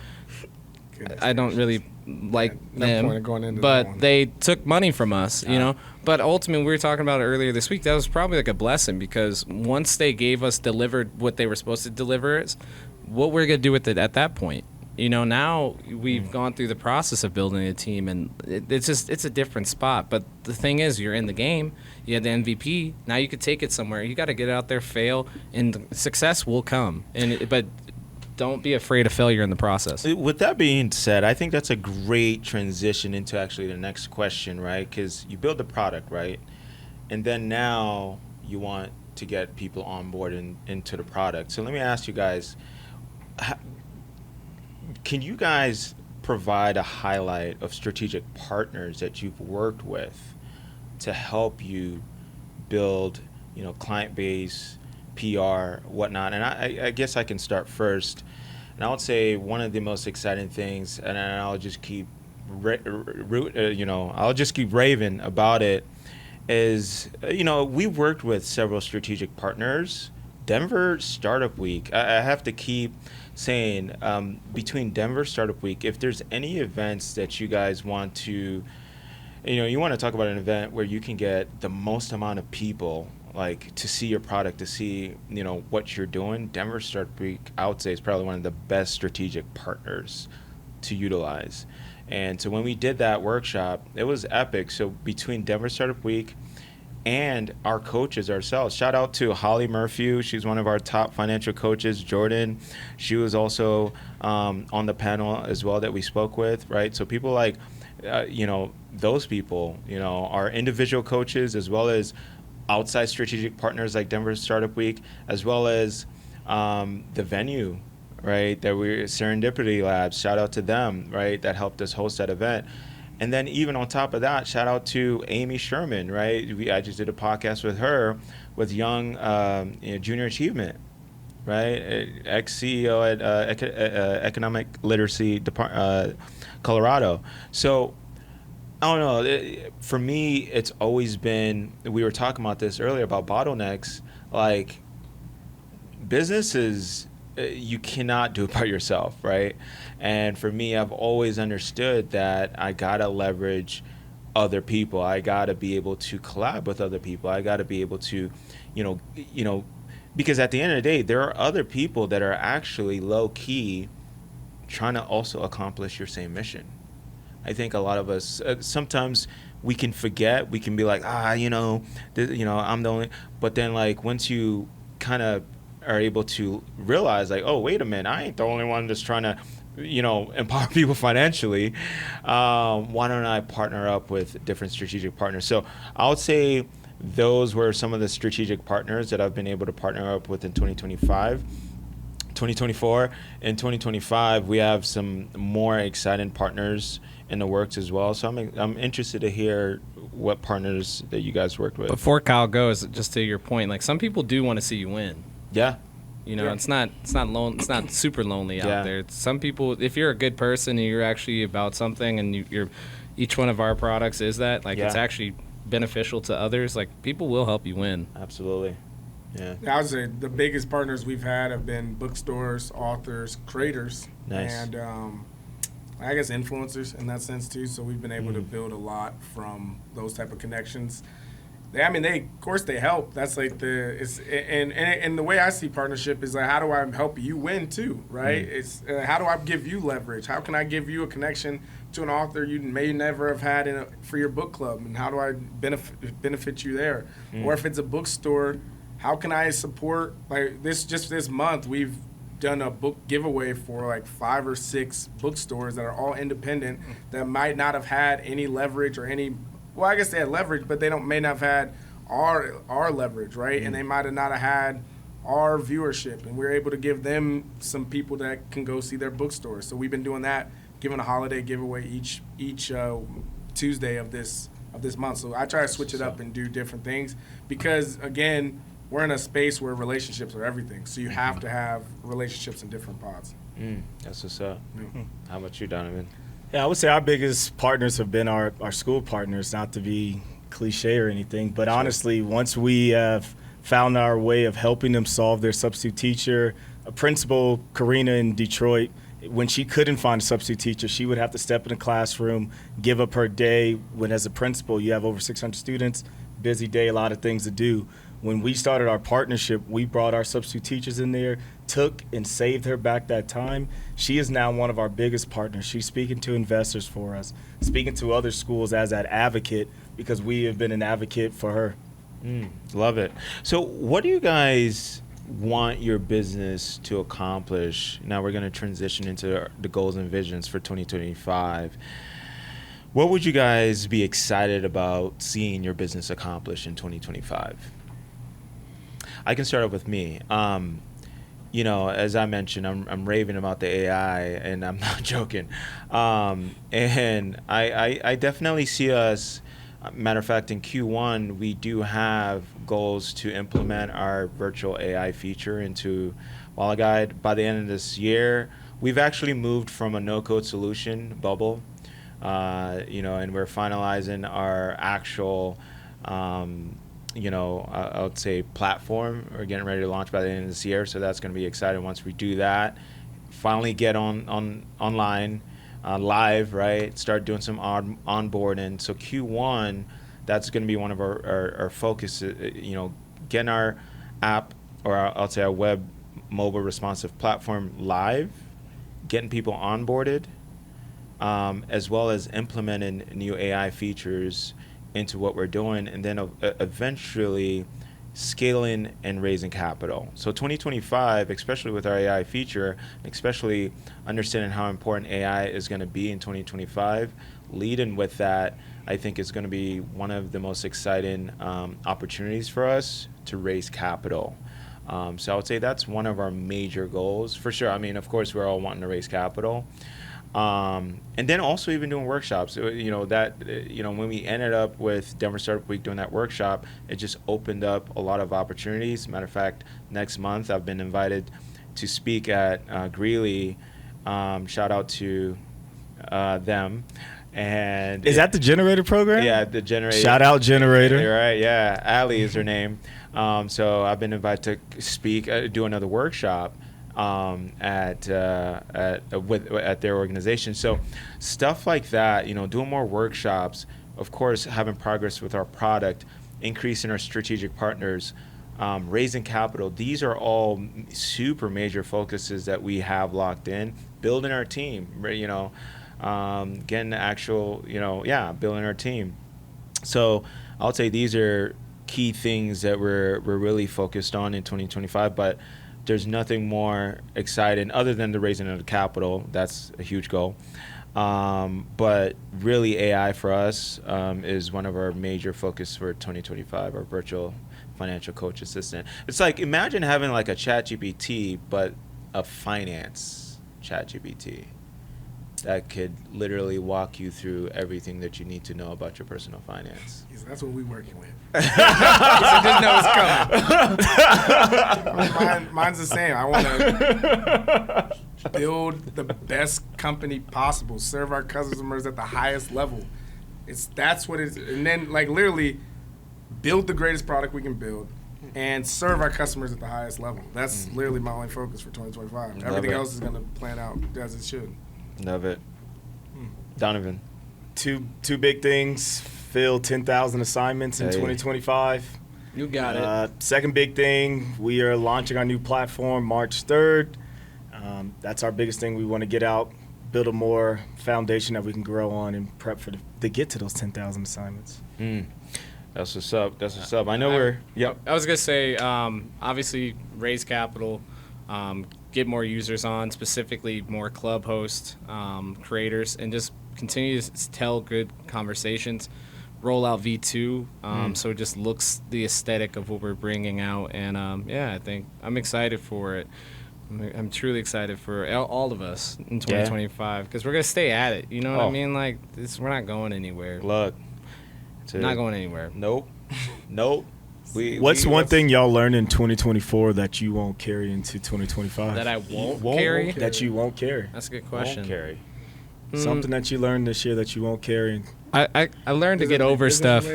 I don't really like them, but they took money from us, But ultimately, we were talking about it earlier this week. That was probably like a blessing, because once they delivered what they were supposed to deliver, what we're gonna do with it at that point. Now we've gone through the process of building a team, and it's a different spot. But the thing is, you're in the game. You had the MVP. Now you could take it somewhere. You got to get out there, fail, and success will come. But don't be afraid of failure in the process. With that being said, I think that's a great transition into actually the next question, right? Because you build the product, right? And then now you want to get people on board into the product. So let me ask you guys, can you guys provide a highlight of strategic partners that you've worked with to help you build, client base, PR, whatnot? And I guess I can start first. And I would say one of the most exciting things, and I'll just keep, I'll just keep raving about it, is, we've worked with several strategic partners. Denver Startup Week, I have to keep saying, between Denver Startup Week, if there's any events that you guys want to, you want to talk about an event where you can get the most amount of people, like, to see your product, to see, what you're doing, Denver Startup Week, I would say, is probably one of the best strategic partners to utilize. And so when we did that workshop, it was epic. So between Denver Startup Week and our coaches ourselves, shout out to Holly Murphy. She's one of our top financial coaches. Jordan, she was also on the panel as well that we spoke with, right? So people like, those people, are individual coaches as well as outside strategic partners like Denver Startup Week, as well as the venue, right, that we're Serendipity Labs, shout out to them, right, that helped us host that event. And then even on top of that, shout out to Amy Sherman, right? I just did a podcast with her with Young Junior Achievement, right? Ex-CEO at Economic Literacy Colorado. So I don't know. For me, it's always been, we were talking about this earlier about bottlenecks, like business is, you cannot do it by yourself, right? And for me, I've always understood that I gotta leverage other people. I gotta be able to collab with other people. I gotta be able to, because at the end of the day, there are other people that are actually low key trying to also accomplish your same mission. I think a lot of us, sometimes we can forget, we can be like, I'm the only, but then like once you kind of are able to realize like, oh, wait a minute, I ain't the only one that's trying to, empower people financially. Why don't I partner up with different strategic partners? So I would say those were some of the strategic partners that I've been able to partner up with in 2025. 2024 and 2025, we have some more exciting partners in the works as well. So I'm interested to hear what partners that you guys worked with. Before Kyle goes, just to your point, like some people do want to see you win. Yeah. It's not super lonely out there. Some people, if you're a good person and you're actually about something, and you're each one of our products is that, like, it's actually beneficial to others, like people will help you win. Absolutely. Yeah. I would say the biggest partners we've had have been bookstores, authors, creators, and I guess influencers in that sense too. So we've been able to build a lot from those type of connections. Of course they help. That's like and the way I see partnership is like, how do I help you win too, right? It's how do I give you leverage? How can I give you a connection to an author you may never have had for your book club, and how do I benefit you there? Or if it's a bookstore, how can I support, like this month we've done a book giveaway for like 5 or 6 bookstores that are all independent that might not have had any leverage or any. Well, I guess they had leverage, but they may not have had our leverage, right? And they might have not have had our viewership, and we're able to give them some people that can go see their bookstore. So we've been doing that, giving a holiday giveaway each Tuesday of this month. So I try to switch it up and do different things because, again, we're in a space where relationships are everything. So you have to have relationships in different pods. That's what's up. How about you, Donovan? Yeah, I would say our biggest partners have been our school partners, not to be cliche or anything, but honestly, once we have found our way of helping them solve their substitute teacher, a principal, Karina in Detroit, when she couldn't find a substitute teacher, she would have to step in a classroom, give up her day. When as a principal, you have over 600 students, busy day, a lot of things to do. When we started our partnership, we brought our substitute teachers in there, took and saved her back that time. She is now one of our biggest partners. She's speaking to investors for us, speaking to other schools as that advocate because we have been an advocate for her. Love it. So what do you guys want your business to accomplish? Now we're going to transition into the goals and visions for 2025. What would you guys be excited about seeing your business accomplish in 2025? I can start off with me. You know, as I mentioned, I'm raving about the AI, and I'm not joking. And I definitely see us. Matter of fact, in Q1, we do have goals to implement our virtual AI feature into WalletGyde by the end of this year. We've actually moved from a no-code solution bubble, you know, and we're finalizing our actual, you know, I would say platform. We're getting ready to launch by the end of this year, so that's going to be exciting once we do that. Finally get online. Live, right? Start doing some onboarding. So Q1, that's going to be one of our focus. You know, getting our app, or I'll say our web mobile responsive platform live, getting people onboarded, as well as implementing new AI features into what we're doing, and then eventually scaling and raising capital. So 2025, especially with our AI feature, especially understanding how important AI is going to be in 2025, leading with that, I think is going to be one of the most exciting opportunities for us to raise capital. So I would say that's one of our major goals for sure. I mean, of course, we're all wanting to raise capital. And then also even doing workshops, you know, that, you know, when we ended up with Denver Startup Week doing that workshop, it just opened up a lot of opportunities. Matter of fact, next month I've been invited to speak at Greeley. Shout out to them. And Is that the Generator program? Yeah, the Generator. Shout out Generator. You're right, yeah. Allie is her name. So I've been invited to speak, do another workshop at their organization. So stuff like that, you know, doing more workshops, of course, having progress with our product, increasing our strategic partners, raising capital. These are all super major focuses that we have locked in. Building our team, you know, getting the actual, you know, building our team. So I would say these are key things that we're really focused on in 2025, but there's nothing more exciting other than the raising of the capital. That's a huge goal. But really AI for us is one of our major focus for 2025, our virtual financial coach assistant. It's like, imagine having like a ChatGPT, but a finance ChatGPT that could literally walk you through everything that you need to know about your personal finance. Yes, that's what we're working with. So just know it's coming. Mine's the same. I want to build the best company possible, serve our customers at the highest level. That's what it is. And then, like, literally build the greatest product we can build and serve our customers at the highest level. That's literally my only focus for 2025. Everything else is going to plan out as it should. Love it. Donovan. Two big things. Fill 10,000 assignments in 2025. You got it. Second big thing, we are launching our new platform March 3rd. That's our biggest thing. We want to get out, build a more foundation that we can grow on and prep for to get to those 10,000 assignments. That's what's up. That's what's up. I know Yep. I was going to say, obviously, raise capital, get more users on, specifically more club hosts, creators, and just continue to tell good conversations. Roll out V2, so it just looks the aesthetic of what we're bringing out. And, I think I'm excited for it. I'm truly excited for all of us in 2025 because we're going to stay at it. You know what I mean? Like, we're not going anywhere. Look. Not going anywhere. Nope. What's one thing y'all learned in 2024 that you won't carry into 2025? That I won't carry? That you won't carry. That's a good question. Won't carry. Something that you learned this year that you won't carry. I learned to get over stuff.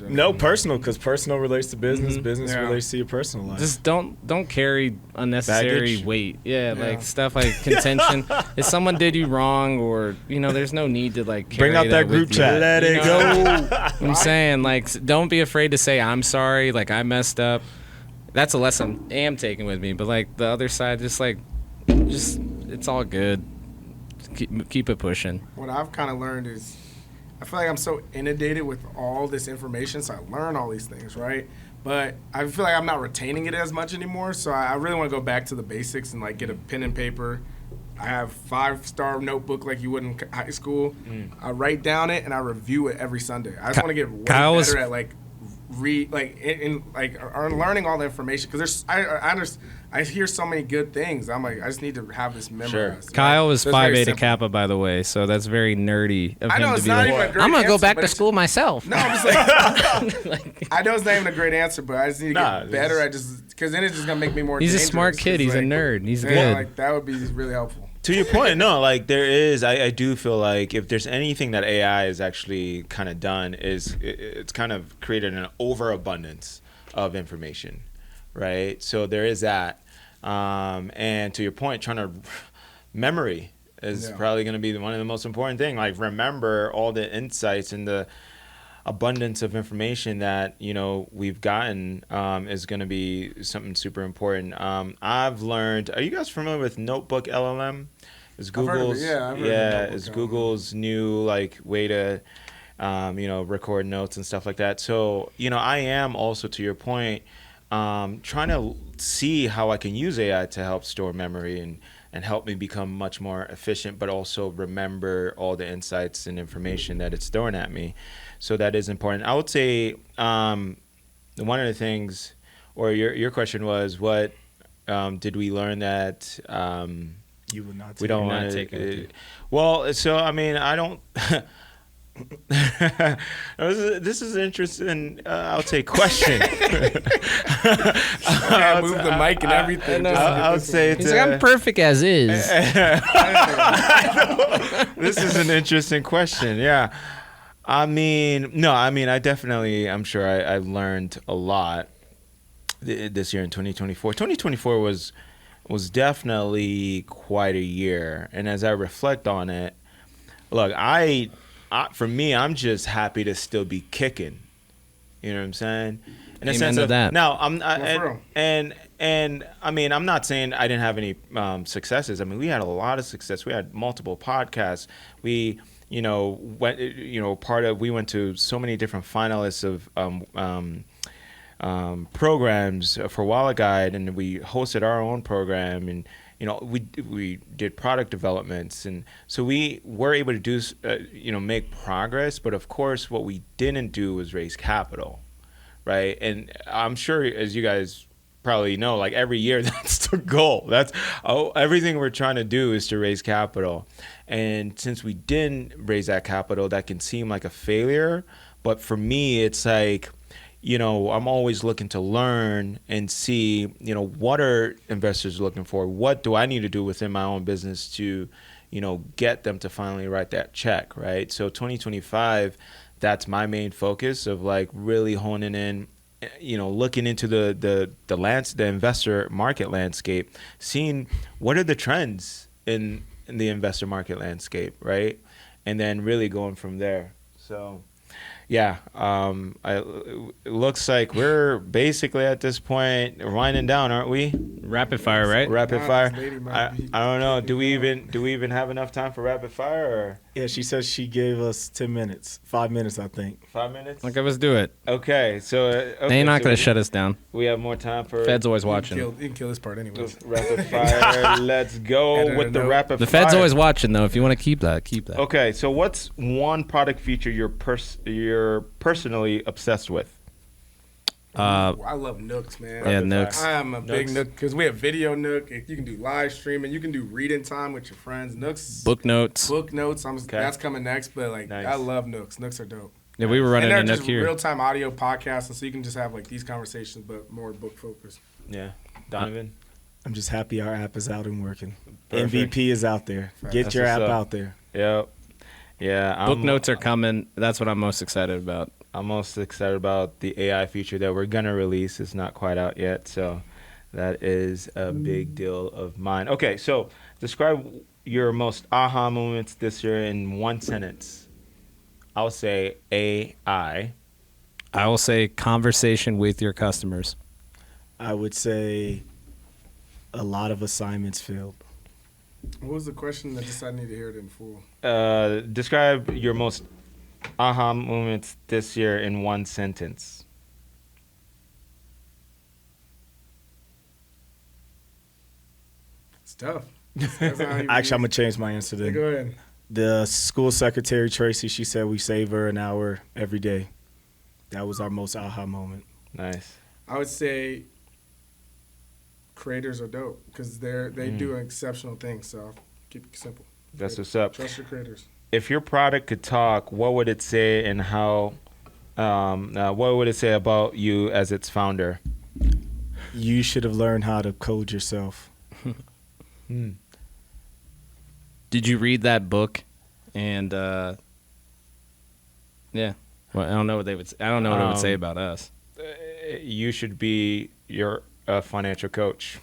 No, personal, because personal relates to business. Business relates to your personal life. Just don't carry unnecessary baggage. weight. Like stuff like contention. If someone did you wrong, or there's no need to like carry bring out that group chat. Let it go. I'm saying, like, don't be afraid to say I'm sorry. Like, I messed up. That's a lesson I am taking with me. But like the other side, just it's all good. Keep it pushing. What I've kind of learned is I feel like I'm so inundated with all this information, so I learn all these things, right? but I feel like I'm not retaining it as much anymore. So I really want to go back to the basics and like get a pen and paper. I have 5-star notebook like you would in high school. I write down it and I review it every Sunday. I just want to get way better at like learning all the information because I hear so many good things. I'm like, I just need to have this memorized. Sure. Kyle was so Phi Beta Kappa, by the way, so that's very nerdy of I know him it's to be not like, even a great I'm gonna go answer, back but to it's- school myself. No, I'm just like, I know it's not even a great answer, but I just need to get better at because then it's just gonna make me more. He's a dangerous, smart kid. 'cause, He's a like, nerd. He's yeah, good. like that would be really helpful. To your point, no, like there is, I do feel like if there's anything that AI has actually kind of done is it's kind of created an overabundance of information, right? So there is that. And to your point, memory is probably going to be one of the most important thing. Like remember all the insights and the abundance of information that we've gotten is going to be something super important. I've learned. Are you guys familiar with Notebook LLM? It's Google's it's Google's new like way to record notes and stuff like that. So I am also, to your point, trying to see how I can use AI to help store memory and help me become much more efficient, but also remember all the insights and information that it's throwing at me. So that is important. I would say one of the things, or your question was, what did we learn that You would not. we don't Not want taking with you. to? Well, so I mean, I don't. This is interesting. I'll take question. Yeah, move the mic and everything. I'll say He's like, I'm perfect as is. This is an interesting question. Yeah. I'm sure I learned a lot this year in 2024. 2024 was definitely quite a year. And as I reflect on it, look, for me, I'm just happy to still be kicking. You know what I'm saying? In a Amen sense to of that. now, I'm for and I mean, I'm not saying I didn't have any successes. I mean, we had a lot of success. We had multiple podcasts. We we went to so many different finalists of programs for WalletGyde, and we hosted our own program, and we did product developments, and so we were able to do make progress. But of course, what we didn't do was raise capital, right? And I'm sure, as you guys probably know, like every year that's the goal. That's everything we're trying to do is to raise capital. And since we didn't raise that capital, that can seem like a failure. But for me, it's like, I'm always looking to learn and see, what are investors looking for? What do I need to do within my own business to, get them to finally write that check, right? So 2025, that's my main focus of like really honing in, looking into the investor market landscape, seeing what are the trends in the investor market landscape, right? And then really going from there. So yeah, it looks like we're basically at this point winding down, aren't we? Rapid fire, right? Rapid Nah, fire. this lady might I be don't know. Do we kicking even have enough time for rapid fire, or Yeah, she says she gave us 10 minutes, 5 minutes, I think. 5 minutes? Okay, let's do it. Okay, so They ain't not gonna shut us down. We have more time for Fed's always You watching. can kill this part anyways. rapid fire. Let's go Editor with the note. rapid The fire. Fed's always watching, though. If you want to keep that, keep that. Okay, so what's one product feature you're personally obsessed with? I love Nooks, man. Yeah, Rapid Nooks. fire. I am a big Nooks. Nook because we have video Nook. You can do live streaming. You can do reading time with your friends. Nooks. Book notes. Book notes. That's coming next. But like, Nice. I love Nooks. Nooks are dope. Yeah, we were running And a they're Nook just here. real-time audio podcasts, and so you can just have like these conversations, but more book focused. Yeah, Donovan. I'm just happy our app is out and working. Perfect. MVP is out there. Get That's your what's app up. out there. Yep. Yeah. Book notes are coming. That's what I'm most excited about. I'm most excited about the AI feature that we're gonna release. It's not quite out yet, so that is a big deal of mine. Okay, so describe your most aha moments this year in one sentence. I'll say AI. I will say conversation with your customers. I would say a lot of assignments failed. What was the question? I just I need to hear it in full. Describe your most aha moments this year in one sentence. tough. That's how you Actually, I'm gonna change my answer Yeah, then. go ahead. The school secretary Tracy, she said we save her an hour every day. That was our most aha moment. Nice. I would say creators are dope because they do exceptional things. So keep it simple. That's what's up. Trust your creators. If your product could talk, what would it say and how? What would it say about you as its founder? You should have learned how to code yourself. Did you read that book? And yeah, well, I don't know what they would. I don't know what it would say about us. You should be your financial coach.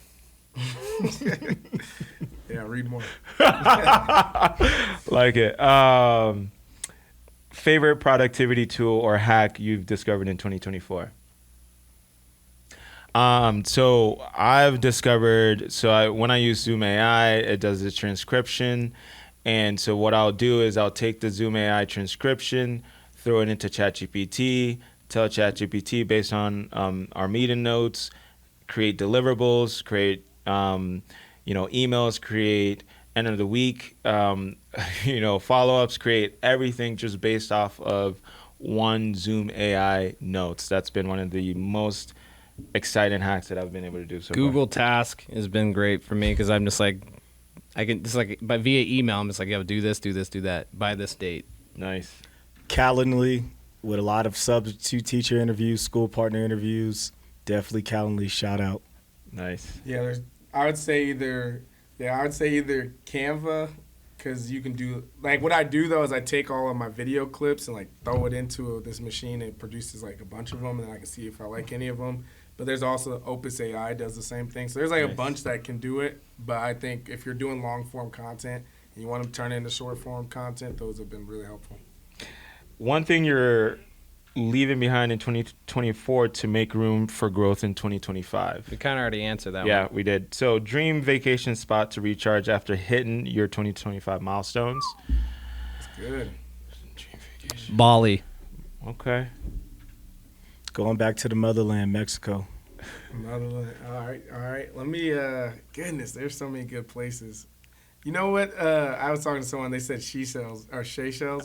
Yeah, read more. Like it. Favorite productivity tool or hack you've discovered in 2024? So I've discovered, when I use Zoom AI, it does the transcription. And so what I'll do is I'll take the Zoom AI transcription, throw it into ChatGPT, tell ChatGPT based on our meeting notes, create deliverables, create emails, create end of the week, follow-ups, create everything just based off of one Zoom AI notes. That's been one of the most exciting hacks that I've been able to do so Google Task has been great for me because I'm just like, I can just like, but via email, I'm just like, yo, do this, do that by this date. Nice. Calendly, with a lot of substitute teacher interviews, school partner interviews, definitely Calendly, shout out. Nice. Yeah, I would say either Canva, because you can do, like, what I do though is I take all of my video clips and like throw it into this machine and it produces like a bunch of them, and then I can see if I like any of them. But there's also Opus AI does the same thing. So there's like a bunch that can do it. But I think if you're doing long form content and you want to turn it into short form content, those have been really helpful. One thing you're leaving behind in 2024 to make room for growth in 2025. We kind of already answered that one. Yeah, we did. So dream vacation spot to recharge after hitting your 2025 milestones. That's good. Dream vacation. Bali. Okay. Going back to the motherland, Mexico. All right. Let me, goodness, there's so many good places. You know what? I was talking to someone, they said Seychelles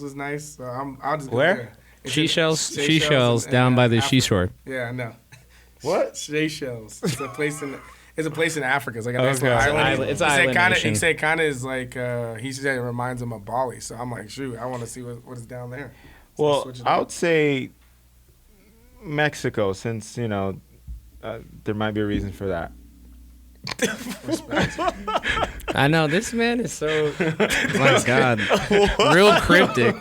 was nice. So I'll just go Where? there. Seychelles down by the Africa. seashore. Yeah, I know. What? Seychelles. It's a place in Africa. It's like a nice Okay. little island. It's an island nation. He said kind of is like, he said it reminds him of Bali. So I'm like, shoot, I want to see what is down there. So Well, switch it I up. would say Mexico, since, there might be a reason for that. I know this man is so. My God, real cryptic.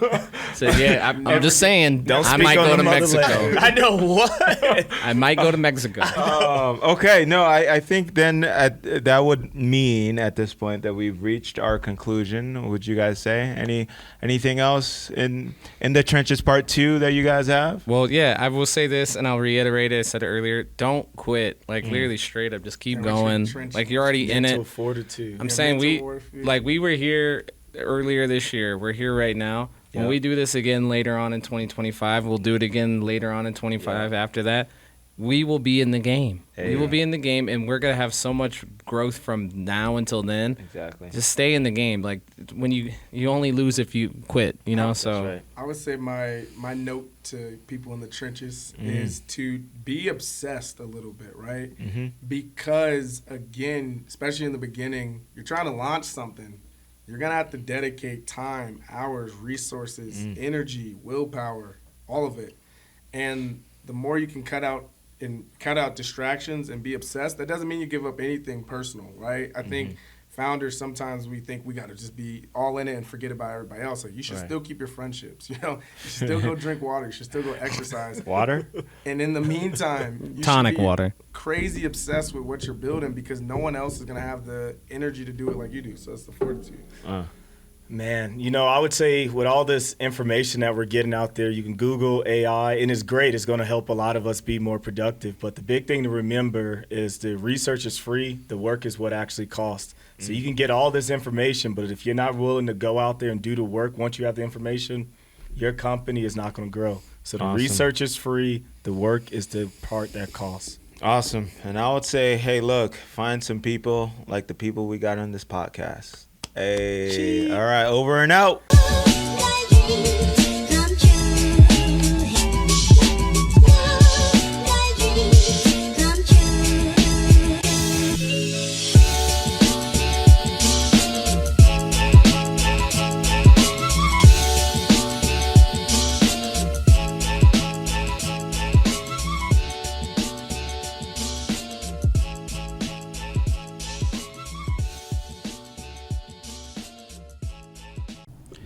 So yeah, I'm just saying. Don't I speak might on go the to Mexico. motherland. I know what. I might go to Mexico. Okay, no, I think then that would mean at this point that we've reached our conclusion. Would you guys say anything else in the trenches part 2 that you guys have? Well, yeah, I will say this, and I'll reiterate it. I said it earlier. Don't quit. Like literally, straight up, just keep Yeah, going. trench- Like you're already in Mental it. fortitude. I'm Yeah, saying mental warfare. we were here earlier this year. We're here right now. When Yep. we do this again later on in 2025, we'll do it again later on in 25. After that, we will be in the game. Hey. We will be in the game, and we're gonna have so much growth from now until then. Exactly. Just stay in the game. Like when you only lose if you quit. You know. So That's right. I would say my note to people in the trenches is to be obsessed a little bit, right? Mm-hmm. Because again, especially in the beginning, you're trying to launch something. You're gonna have to dedicate time, hours, resources, energy, willpower, all of it. And the more you can cut out distractions and be obsessed, that doesn't mean you give up anything personal, right? I think founders, sometimes we think we got to just be all in it and forget about everybody else. Like, you should still keep your friendships, you should still go drink water, you should still go exercise. Water? And in the meantime, you tonic should be water. crazy obsessed with what you're building, because no one else is going to have the energy to do it like you do. So it's the fortitude. Man, I would say with all this information that we're getting out there, you can Google AI, and it's great. It's going to help a lot of us be more productive. But the big thing to remember is the research is free. The work is what actually costs. So you can get all this information, but if you're not willing to go out there and do the work once you have the information, your company is not going to grow. So the Awesome. research is free. The work is the part that costs. Awesome. And I would say, hey, look, find some people like the people we got on this podcast. Hey, all right, over and out. Come true.